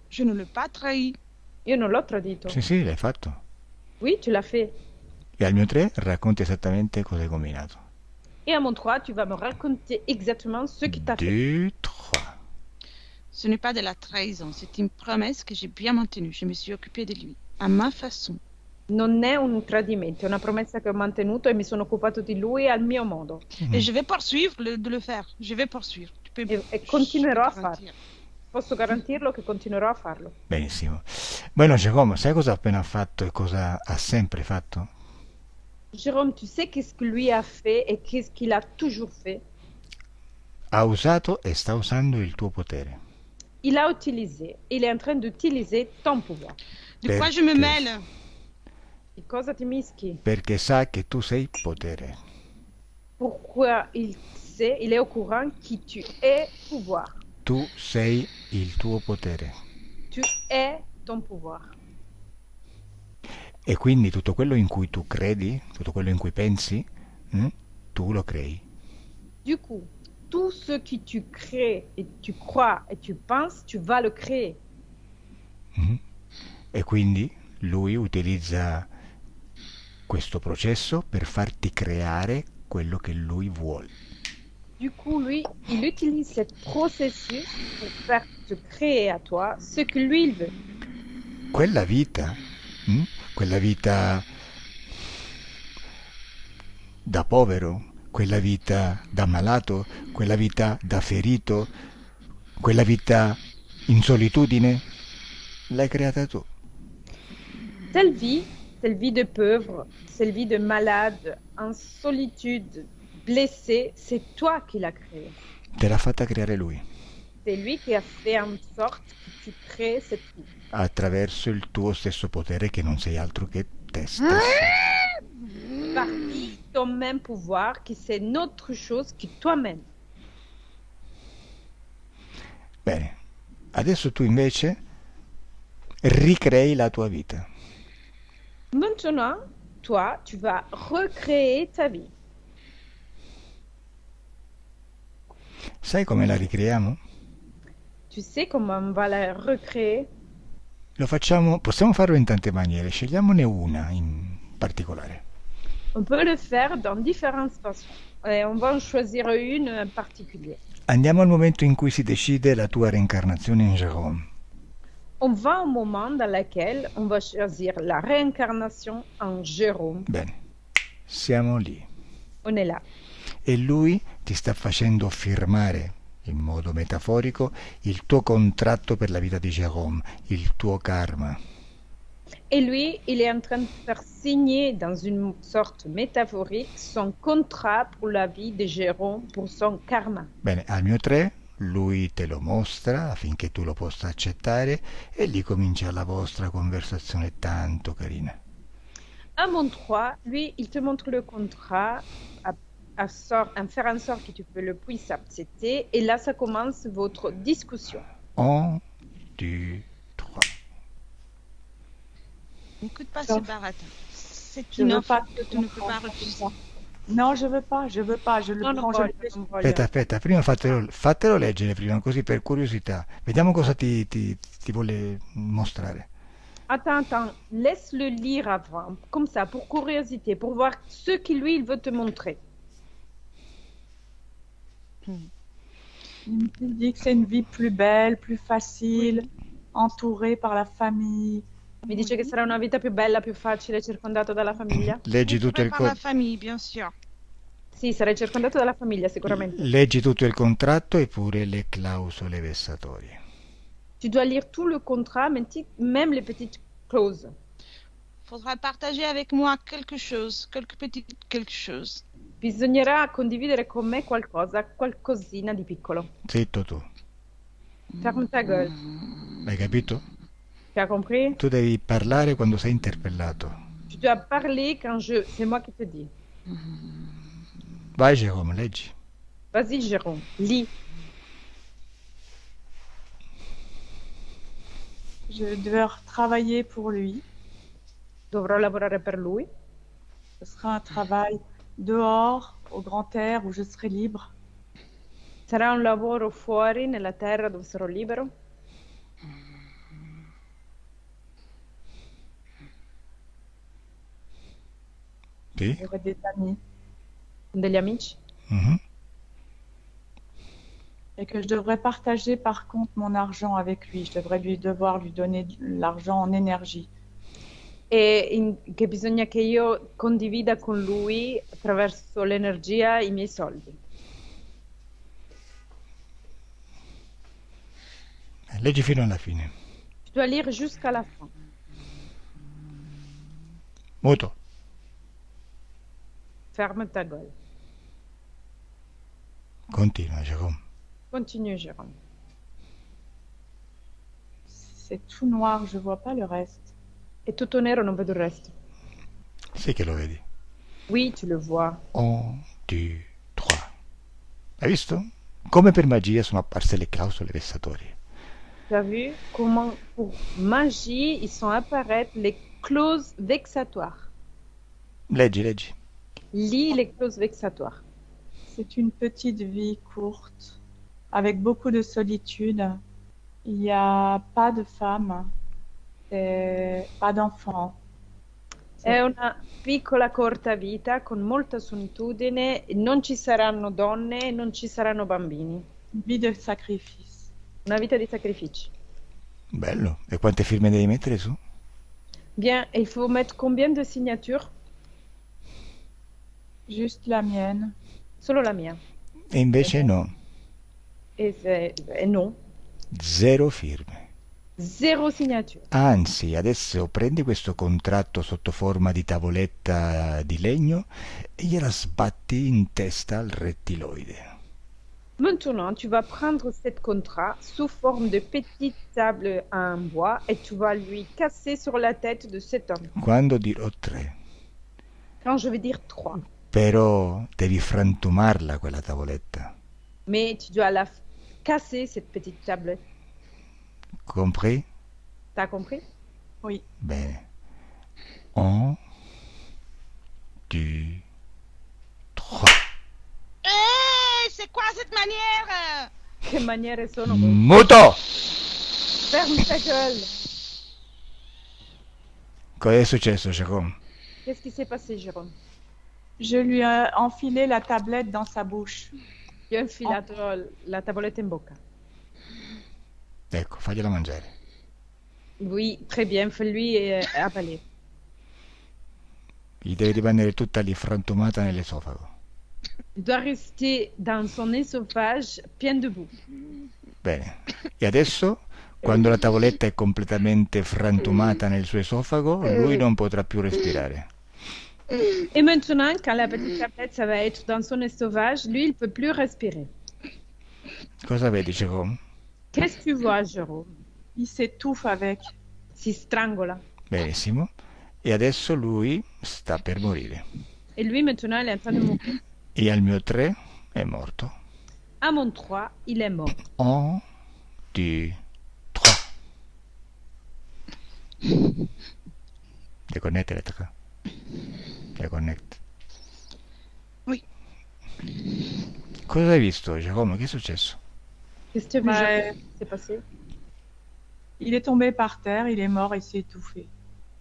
Je ne l'ai pas trahi. Io non l'ho tradito. Sì, l'hai fatto. Oui, tu l'as fait. E al mio 3 racconti esattamente cosa hai combinato. Et à mon 3, tu vas me raconter exactement ce qui t'a fait. 2, 3. Ce n'est pas de la trahison, c'est une promesse que j'ai bien maintenue. Je me suis occupée de lui, à ma façon. Non è un tradimento, è una promessa che ho mantenuto e mi sono occupato di lui al mio modo. Et je vais poursuivre de le faire. Je vais poursuivre. Tu peux E continuerò a farlo. garantir. Posso garantirlo che continuerò a farlo. Benissimo. Bueno, Jérôme, sai cosa ha appena fatto e cosa ha sempre fatto? Jérôme, tu sais qu'est-ce que lui a fait et qu'est-ce qu'il a toujours fait? Ha usato e sta usando il tuo potere. Il a utilisé, il est en train d'utiliser ton pouvoir. De quoi je me Perché- mêle? Di cosa ti mischi? Perché sa che tu sei potere. Pourquoi il sait, il est au courant que tu es pouvoir. Tu sei il tuo potere. Tu es ton pouvoir. E quindi tutto quello in cui tu credi, tutto quello in cui pensi, tu lo crei. Du coup, tout ce que tu crées et tu crois et tu penses, tu vas le créer. Mhm. E quindi lui utilizza questo processo per farti creare quello che lui vuole. Du coup, lui, il utilise ce processus pour faire te créer à toi ce que lui, il veut. Quella vita da povero, quella vita da malato, quella vita da ferito, quella vita in solitudine, l'hai creata tu. Cette vie de pauvre, cette vie de malade, en solitude, blessé, c'est toi qui l'as créé. Te l'ha fatta creare lui, C'est lui qui a fait en sorte que tu crées cette vie. attraverso il tuo stesso potere che non sei altro che te stesso. Partie ton même pouvoir, qui c'est n'autre chose que toi-même. Bene, adesso tu invece ricrei la tua vita. Maintenant, toi, tu vas recréer ta vie. Sai come la ricreiamo? Tu sais comment on va la recréer? Possiamo farlo in tante maniere, scegliamone una in particolare. On peut le faire dans différentes façons. Et on va en choisir une en particulier. Andiamo al momento in cui si decide la tua reincarnazione in Jérôme. On va au moment dans lequel on va choisir la réincarnation en Jérôme. Bene, siamo lì. On est là. E lui ti sta facendo firmare, in modo metaforico, il tuo contratto per la vita di Jérôme, il tuo karma. Et lui, il est en train de faire signer dans une sorte métaphorique son contrat pour la vie de Jérôme, pour son karma. Bene, al mio 3 lui te lo mostra affinché tu lo possa accettare e lì comincia la vostra conversazione tanto carina. À mon 3, lui, il te montre le contrat à faire en sorte que tu le puisses accepter. Et là, ça commence votre discussion. 1, 2, 3. N'écoute pas Non. ce baratin. C'est Je une veux offre pas que tu ne peux pas refuser. Non, je veux pas, je le Non, non prends, je le voglio, fais. non voglio. Aspetta, prima fatelo leggere prima, così per curiosità. Vediamo cosa ti vuole mostrare. Attends, laisse-le lire avant, comme ça, pour curiosité, pour voir ce que lui, il veut te montrer. Il me dit que c'est une vie plus belle, plus facile, entourée par la famille. Mi dice che sarà una vita più bella, più facile, circondato dalla famiglia? Leggi tutto il par la contratto. famille, bien sûr. Sì, sarai circondato dalla famiglia, sicuramente. Leggi tutto il contratto e pure le clausole vessatorie. Tu dois lire tout le contrat, même les petites clauses. Faudra partager avec moi quelque chose, quelque chose. Bisognerà condividere con me qualcosina di piccolo. Zitto tu, Ferme ta gueule. hai capito? Tu as compris? Tu devi parlare quando sei interpellato. Tu dois parler quand c'est moi qui te dis. Vai Jérôme, leggi. Vas-y, Jérôme, lis. Je vais devoir travailler pour lui. Dovrò lavorare per lui. Ce sera un travail dehors, au grand air, où je serai libre. Sarà un lavoro fuori, nella terra, dove sarò libero. Sì? J'aurai des amis. Con degli amici. Mhm. Et que je devrais partager par contre mon argent avec lui. Je devrais devoir lui donner de l'argent en énergie. Che bisogna che io condivida con lui attraverso l'energia i miei soldi. Leggi fino alla fine. Tu dois lire jusqu'à la fin. Muto. Ferme ta gueule. Continua, Jérôme. Continue, Jérôme. C'est tout noir, je vois pas le reste. È tutto nero, non vedo il resto. Sì che lo vedi. Oui, tu le vois. 1, 2, 3. Hai visto? Come per magia sono apparse le clausole vessatorie. Tu as vu comment, pour magie, ils sont apparaître les clauses vexatoires. Leggi, leggi. Lis les clauses vexatoires. C'est une petite vie courte, avec beaucoup de solitude. Il n'y a pas de femme, et pas d'enfant. È una piccola corta vita con molta solitudine, non ci saranno donne e non ci saranno bambini. Une vie de sacrifice. Una vita di sacrifici. Bello. E quante firme devi mettere su? Bien, il faut mettre combien de signatures? Juste la mienne. Solo la mia. E invece no. E non. 0 firme. Zéro signature. Anzi, adesso prendi questo contratto sotto forma di tavoletta di legno e gliela sbatti in testa al rettiloide. Maintenant, tu vas prendre cet contrat sous forme de petite table en bois et tu vas lui casser sur la tête de cet homme. Quando dirò 3. Quand je vais dire 3. Però devi frantumarla quella tavoletta. Mais tu dois casser cette petite tablette. Compris? T'as compris? Oui. Bene. 1, 2, 3. C'est quoi cette manière? Che maniere sono? Muto! Ferme ta gueule! Cosa è successo, Jérôme? Qu'est-ce qui s'est passé, Jérôme? Je lui ai enfilé la tablette dans sa bouche. Gli ho infilato la tavoletta in bocca. Ecco, fagliela mangiare. Oui, très bien, fais-lui avaler. Gli deve rimanere tutta lì frantumata nell'esofago. Il doit rester dans son œsophage bien debout. Bene. E adesso, quando la tavoletta è completamente frantumata nel suo esofago, lui non potrà più respirare. Et maintenant, quand la petite tablette ça va être dans son estomac, lui, il peut plus respirer. Cosa vedi, Jérôme? Qu'est-ce que tu vois, Jérôme? Il s'étouffe avec. Si strangola. Benissimo. E adesso lui sta per morire. Et lui, maintenant, il est en train de mourir. E al mio 3 è morto. À mon 3, il est mort. 1, 2, 3. Déconnecte, Elettra. Déconnecte. Oui. Cosa hai visto, Giacomo? Che è successo? Qu'est-ce que tu as vu, Bah, Jérôme? Qu'est-ce qui s'est passé? Il est tombé par terre, il est mort, il s'est étouffé.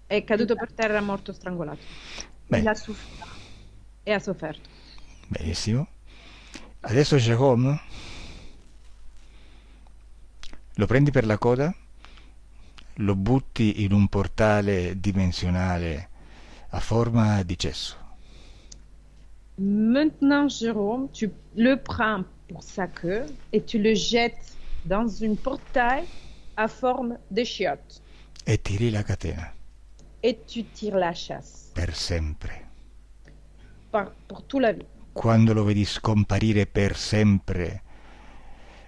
È caduto per terra, è morto strangolato. Il Bene, a souffert. E ha sofferto. benissimo. Adesso, Giacomo, lo prendi per la coda, lo butti in un portale dimensionale a forma di cesso. Maintenant, Jérôme, tu le prends pour sa queue et tu le jettes dans un portail à forme de chiotte. E tiri la catena Et tu tires la chasse per sempre. pour toute la vie. Quando lo vedi scomparire per sempre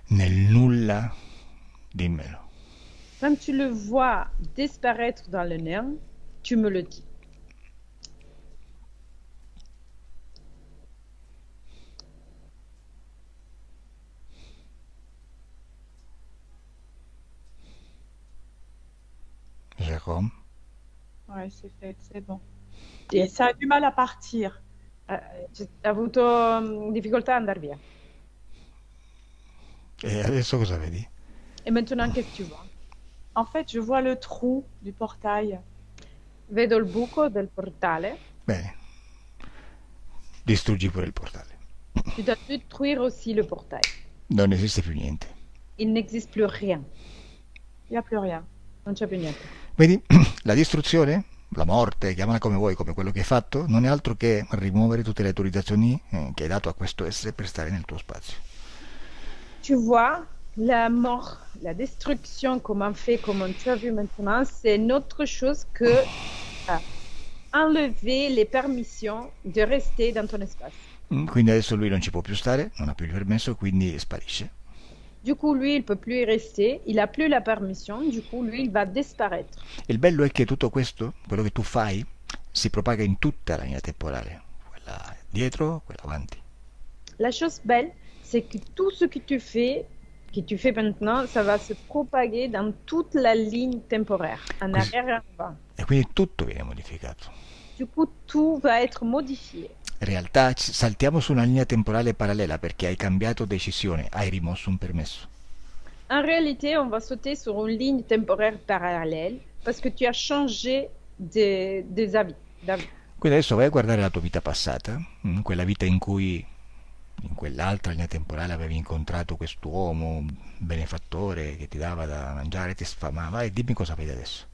nel nulla, dimmelo. Quand tu le vois disparaître dans le néant, tu me le dis. Jérôme. Ouais, c'est fait, c'est bon. Sì. Et ça a du mal à partir. Ha avuto difficoltà ad andar via. E adesso cosa vedi? Et maintenant, qu'est-ce que tu vois? En fait, je vois le trou du portail. Vedo il buco del portale. Bene. Distruggi pure il portale. Tu dois détruire aussi le portail. Non esiste più niente. Il n'existe plus rien. Il n'y a plus rien. Non c'è più niente. Vedi, la distruzione, la morte, chiamala come vuoi, come quello che hai fatto, non è altro che rimuovere tutte le autorizzazioni che hai dato a questo essere per stare nel tuo spazio. Tu vois, la mort, la destruction, comme on fait, comme tu as vu maintenant, c'est une autre chose que enlever les permissions de rester dans ton espace. Quindi adesso lui non ci può più stare, non ha più il permesso, quindi sparisce. Du coup, lui, il peut plus y rester, il a plus la permission, du coup, lui, il va disparaître. Il bello è che tutto questo, quello che tu fai, si propaga in tutta la linea temporale, quella dietro, quella avanti. La chose belle, c'est que tout ce que tu fais maintenant, ça va se propager dans toute la ligne temporaire, en Così. arrière et en avant. E quindi tutto viene modificato. Du coup, tout va être modifié. In realtà saltiamo su una linea temporale parallela perché hai cambiato decisione, hai rimosso un permesso. En réalité, on va sauter sur une ligne temporaire parallèle parce que tu as changé des avis. Quindi adesso vai a guardare la tua vita passata, quella vita in cui in quell'altra linea temporale avevi incontrato quest'uomo benefattore che ti dava da mangiare, ti sfamava, e dimmi cosa vedi adesso.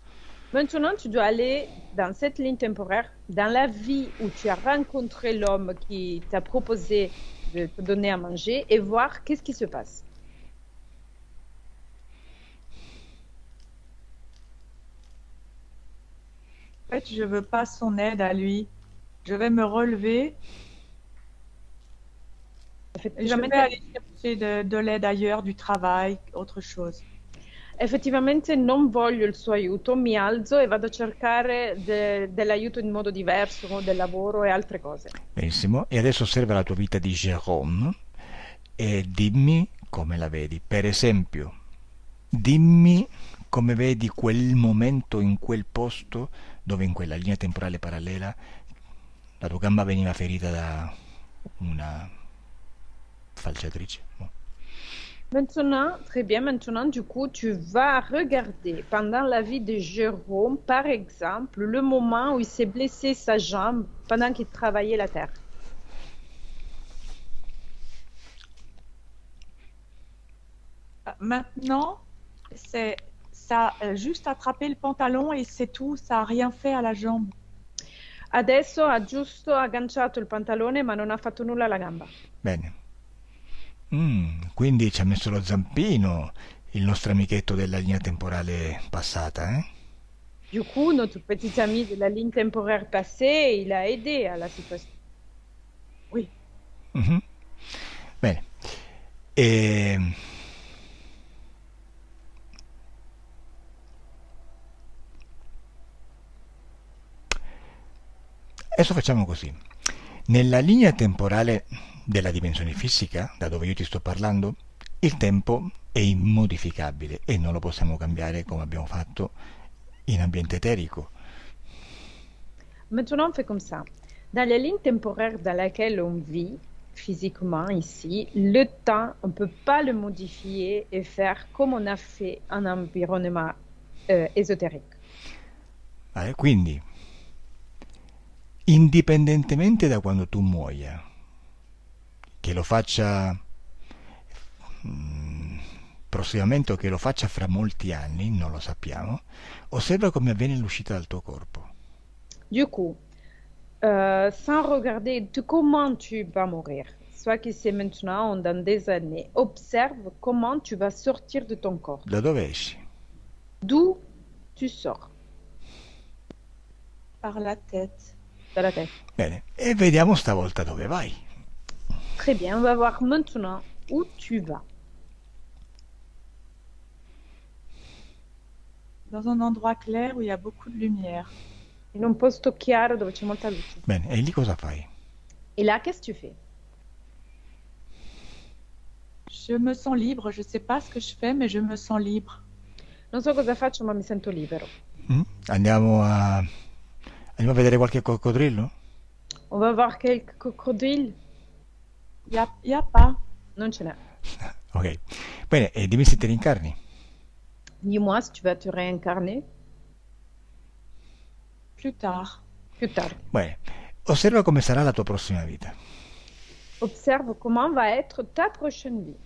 Maintenant, tu dois aller dans cette ligne temporaire, dans la vie où tu as rencontré l'homme qui t'a proposé de te donner à manger et voir qu'est-ce qui se passe. En fait, je veux pas son aide à lui. Je vais me relever et je Effettivamente, vais aller chercher de l'aide ailleurs, du travail, autre chose. effettivamente non voglio il suo aiuto, mi alzo e vado a cercare dell'aiuto in modo diverso, del lavoro e altre cose. Benissimo, e adesso osserva la tua vita di Jérôme e dimmi come la vedi. Per esempio, dimmi come vedi quel momento in quel posto dove in quella linea temporale parallela la tua gamba veniva ferita da una falciatrice. No. Maintenant, très bien, maintenant, du coup, tu vas regarder pendant la vie de Jérôme, par exemple, le moment où il s'est blessé sa jambe pendant qu'il travaillait la terre. Maintenant, c'est ça a juste attrapé le pantalon et c'est tout, ça a rien fait à la jambe. Adesso ha giusto agganciato il pantalone, ma non ha fatto nulla alla gamba. Bene. Quindi ci ha messo lo zampino il nostro amichetto della linea temporale passata, eh? Du coup, notre petit ami de la ligne temporaire passée, il a aidé à la situation. Oui. Mhm. Bene. E... Adesso facciamo così. Nella linea temporale della dimensione fisica, da dove io ti sto parlando, il tempo è immodificabile e non lo possiamo cambiare come abbiamo fatto in ambiente eterico. Maintenant, on fait comme ça. Dans la ligne temporaire dans laquelle on vit, physiquement ici, le temps, on ne peut pas le modifier et faire comme on a fait en environnement ésotérique. Quindi, indipendentemente da quando tu muoia, che lo faccia prossimamente o che lo faccia fra molti anni, non lo sappiamo, osserva come avviene l'uscita dal tuo corpo. Du coup, sans regarder comment tu vas mourir, soit que c'est maintenant ou dans des années, observe comment tu vas sortir de ton corps. Da dove esci? D'où tu sors? Par la tête. Dalla tête. Bene, e vediamo stavolta dove vai. Très bien, on va voir maintenant où tu vas. Dans un endroit clair où il y a beaucoup de lumière. In un posto chiaro dove c'è molta luce. Bene, e lì cosa fai? Et là, qu'est-ce que tu fais? Je me sens libre, je sais pas ce que je fais, mais je me sens libre. Non so cosa faccio, ma mi sento libero. Mm? Andiamo a vedere qualche coccodrillo? On va voir quelques crocodiles. Y a pas. Non ce n'è. Ok. Bene, e dimmi se ti rincarni. Dis-moi si tu vas te réincarner Plus tard. plus tard. Bene, osserva come sarà la tua prossima vita. Observe comment va être ta prochaine vie.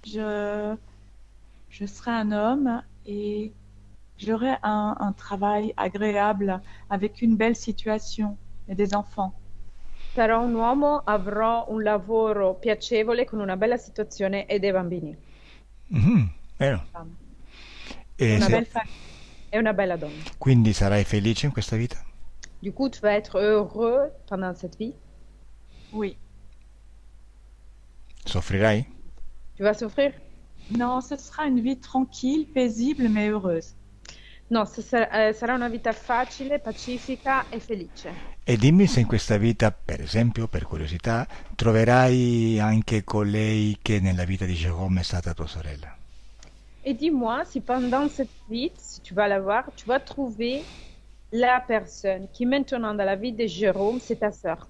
Je serai un homme et j'aurai un travail agréable avec une belle situation et des enfants. Sarò un uomo, avrò un lavoro piacevole con una bella situazione e dei bambini. Mhm, vero. E Una se- belle famille. E una bella donna. quindi sarai felice in questa vita? Du coup, tu vas être heureux pendant cette vie. Oui. Soffrirai? Tu vas souffrir? Non, ce sera une vie tranquille, paisible, mais heureuse. No, sarà una vita facile, pacifica e felice. E dimmi se in questa vita, per esempio, per curiosità, troverai anche colei che nella vita di Jérôme è stata tua sorella. Et dis-moi si pendant cette vie, si tu vas la voir, tu vas trouver la personne qui maintenant dans la vie de Jérôme, c'est ta sœur.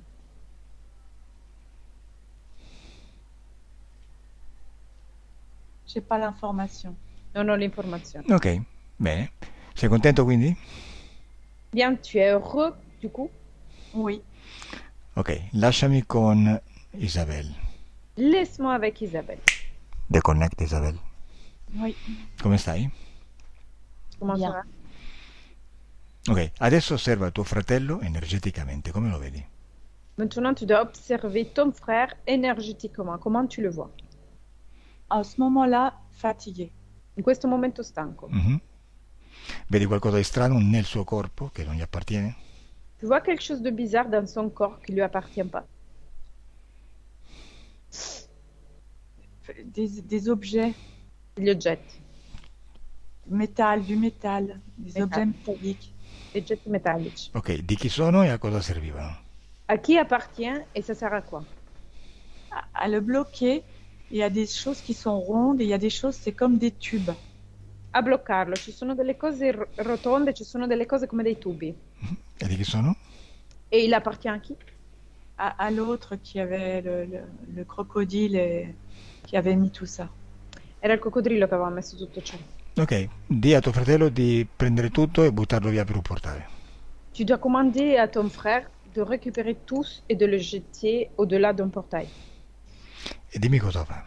J'ai pas l'information. Non ho l'informazione. Ok, bene. Sei contento quindi? Bien, tu es heureux du coup? Oui. Ok, lasciami con Isabelle. Laisse-moi avec Isabelle. Deconnect Isabelle. Oui. Come stai? Comment Bien. ça va? Ok, adesso osserva tuo fratello energeticamente, come lo vedi? Maintenant, tu dois observer ton frère énergétiquement. Comment tu le vois? À ce moment-là, fatigué. In questo momento stanco. Mhm. Vedi qualcosa di strano nel suo corpo che non gli appartiene? Tu vois quelque chose de bizarre dans son corps qui lui appartient pas. Des objets, Gli oggetti, du métal, des Métal. objets métalliques. gli oggetti metallici. Ok, di chi sono e a cosa servivano? À qui appartient et ça sert à quoi? À le bloquer, il y a des choses qui sont rondes et il y a des choses, c'est comme des tubes. A bloccarlo. Ci sono delle cose rotonde, ci sono delle cose come dei tubi. E di chi sono? Et il appartient à qui? À l'autre qui avait le crocodile et qui avait mis tout ça. Era il coccodrillo che aveva messo tutto ciò. Ok, di a tuo fratello di prendere tutto e buttarlo via per un portale. Tu dois commander à ton frère de récupérer tous et de le jeter au-delà d'un portail. E dimmi cosa fa.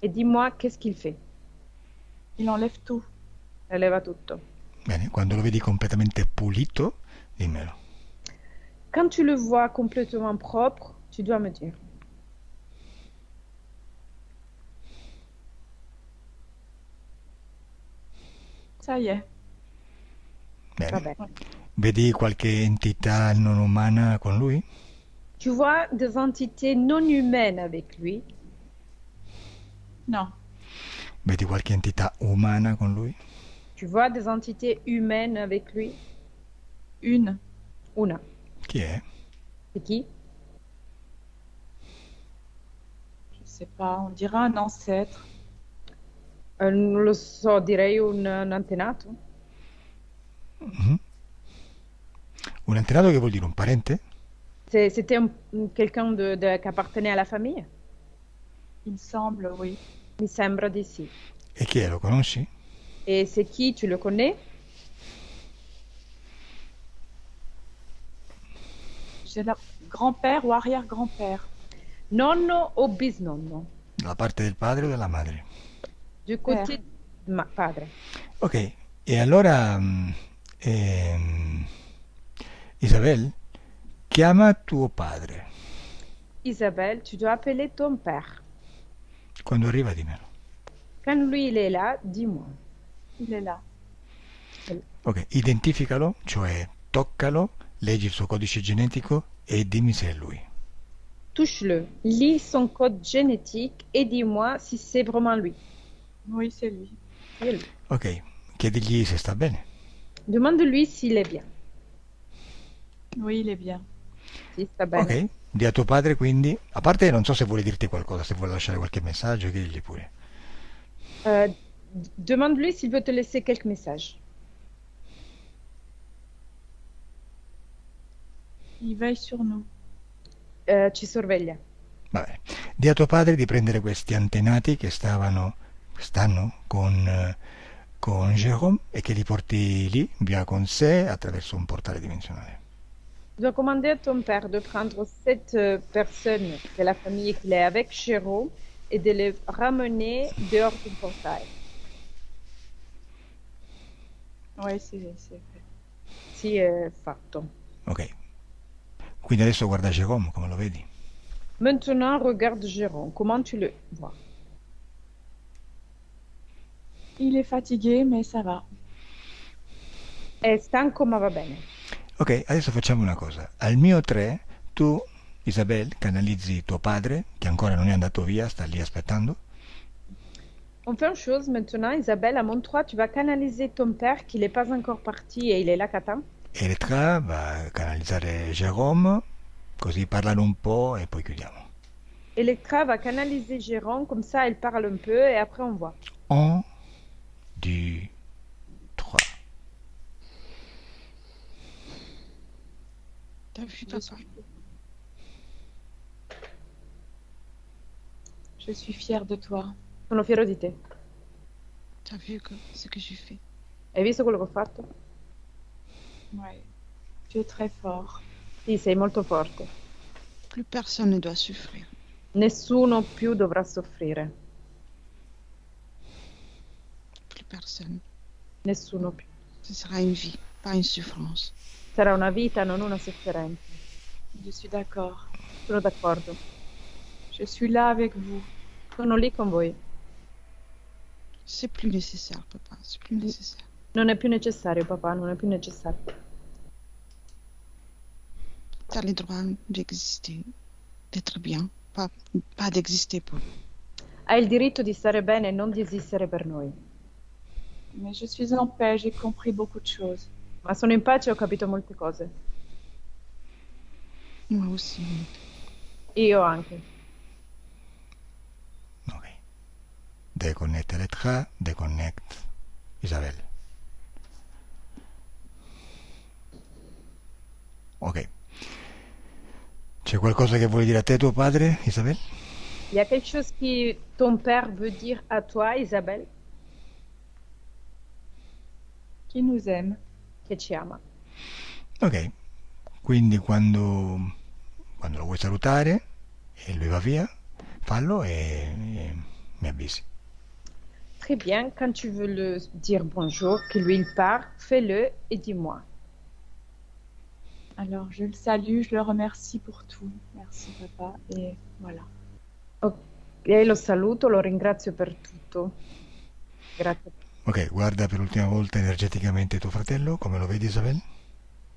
Et dis-moi, qu'est-ce qu'il fait? Il enlève tout. Leva tutto. Bene, quando lo vedi completamente pulito, dimmelo. Quand tu le vois complètement propre, tu dois me dire. Ça y est. Bene. Vabbè. Vedi qualche entità non umana con lui? Tu vois des entités non humaines avec lui. Non. Vedi qualche entità umana con lui? Tu vois des entités humaines avec lui. Une. Una. Chi è? C'est qui? Je sais pas, on dirait un ancêtre. Non lo so, direi un antenato. Mhm. Un antenato che vuol dire un parente? C'était quelqu'un qui appartenait à la famille? Il me semble, oui. Mi sembra di sì. E chi è? Lo conosci? Et c'est qui? Tu le connais? J'ai la grand-père ou arrière-grand-père. Nonno o bisnonno? Dalla parte del padre o della madre? Du côté de padre. Ok, e allora Isabelle, chiama tuo padre. Isabelle, tu dois appeler ton père. Quando arriva dimmelo. Quand lui il est là, dis-moi. Il est là. Ok, identificalo, cioè toccalo, leggi il suo codice genetico e dimmi se è lui. Touche-le, lis son code génétique et dis-moi si c'est vraiment lui. Oui, c'est lui. C'est lui. Ok, chiedigli se sta bene. Demande-lui s'il est bien. Oui, il est bien. Si sta bene. Ok, di a tuo padre quindi, a parte non so se vuole dirti qualcosa, se vuole lasciare qualche messaggio, chiedigli pure. Demande-lui s'il veut te laisser quelques messages. Il veille sur nous. Ci sorveglia. Va bene. Di a tuo padre di prendere questi antenati che stanno con Jérôme e che li porti lì, via con sé, attraverso un portale dimensionale. Je dois commander à ton père de prendre cette personne de la famille qu'il est avec Jérôme et de les ramener dehors du portail. Oui, c'est fait. Sì, è fatto. Ok. Quindi adesso guarda Jérôme, come lo vedi? Maintenant, regarde Jérôme. Comment tu le vois? Il est fatigué, mais ça va. È stanco, ma va bene. Ok, adesso facciamo una cosa. Al mio 3, tu, Isabel, canalizzi tuo padre, che ancora non è andato via, sta lì aspettando. On fait une chose maintenant, Isabelle, à mon 3, tu vas canaliser ton père qui n'est pas encore parti et il est là qu'attend. Elettra va a canalizzare Jérôme, così parlano un po' e poi chiudiamo. Electra va canaliser Jérôme, comme ça elle parle un peu et après on voit. 1, 2, 3. T'as vu, Je papa? suis... Je suis fière de toi. Sono fiero di te. T'as vu ce que j'ai fait? Hai visto quello che ho fatto? Ouais. Tu es très fort. Sì, sei molto forte. Plus personne ne doit souffrir. Nessuno più dovrà soffrire. Plus personne. Nessuno più. Ce sera une vie, pas une souffrance. Sarà una vita, non una sofferenza. Je suis d'accord. Sono d'accordo. Je suis là avec vous. Sono lì con voi. C'est plus nécessaire, papa. C'est plus nécessaire. Non è più necessario, papà, non è più necessario. T'as le droit d'exister, d'être bien, pas d'exister pour nous. Hai il diritto di stare bene e non di esistere per noi. Mais je suis en paix, j'ai compris beaucoup de choses. Ma sono in pace e ho capito molte cose. Moi aussi. Io anche. Ok. Déconnecte Elettra, déconnecte Isabel. Ok. C'è qualcosa che vuoi dire a te, tuo padre, Isabel? Il y a quelque chose que ton père veut dire à toi, Isabelle, Qui nous aime. che ci ama. Ok. Quindi quando lo vuoi salutare e lui va via, fallo e mi avvisi. Très bien, quand tu veux le dire bonjour, que lui il part, fais-le et dis-moi. Alors, je le salue, je le remercie pour tout. Merci, papa. Et voilà. E lo saluto, lo ringrazio per tutto. Grazie. Ok, guarda per l'ultima volta energeticamente tuo fratello, come lo vedi, Isabel?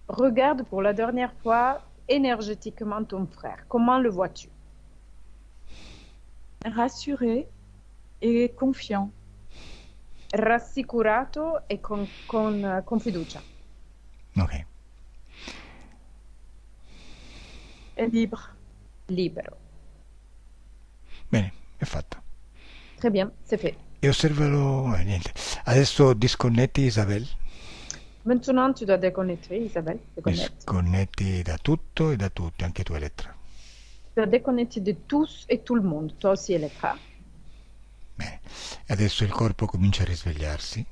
Regarde pour la dernière fois énergétiquement ton frère. Comment le vois-tu? Rassuré et confiant. Rassicurato e con fiducia. Ok. Et libre. Libero. Bene, è fatto. Très bien, c'est fait. E osservalo, niente. Adesso disconnetti, Isabel. Maintenant, tu dois déconnecter, Isabelle. Déconnecte. Disconnetti da tutto e da tutti, anche tu, Elettra. Tu dois déconnecter de tous et tout le monde. Toi aussi, Electra. Bene. E adesso il corpo comincia a risvegliarsi.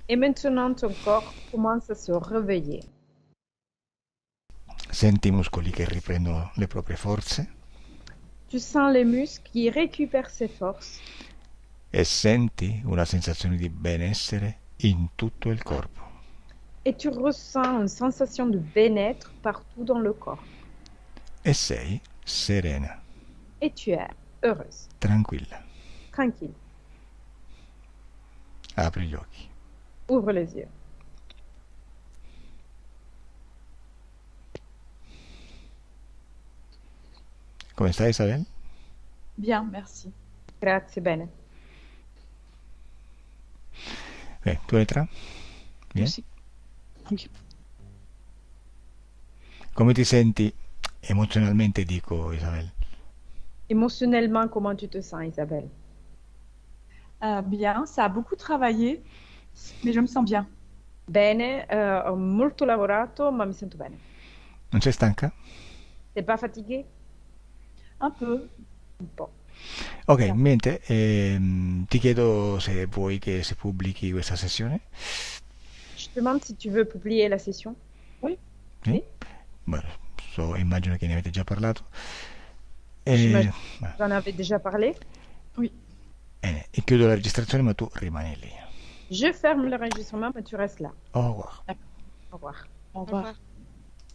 Et maintenant, ton corps commence à se réveiller. Senti i muscoli che riprendono le proprie forze Tu sens les muscles qui récupèrent ses forces e senti una sensazione di benessere in tutto il corpo. et tu ressens une sensation de bien-être partout dans le corps. E sei serena, Et tu es heureuse, tranquilla. tranquille. Apri gli occhi. Ouvre les yeux. Come stai, Isabel? Bien, merci. Grazie, bene. Tu Elettra? Bien? Aussi. Oui. Come ti senti emozionalmente, dico, Isabel? Émotionnellement, comment tu te sens, Isabelle? Bien, ça a beaucoup travaillé, mais je me sens bien. Bene, ho molto lavorato, ma mi sento bene. Non sei stanca? T'es pas fatigué? Un peu. Un po'. Ok, No. niente, ti chiedo se vuoi che si pubblichi questa sessione. Je te demande si tu veux publier la session. Oui. Sì? Bueno, immagino che ne avete già parlato. J'imagine. Beh, Vous en avez déjà parlé. bene, e chiudo la registrazione, ma tu rimani lì. Je ferme l'enregistrement, mais tu restes là. Au revoir. Au revoir. Au Au revoir. revoir.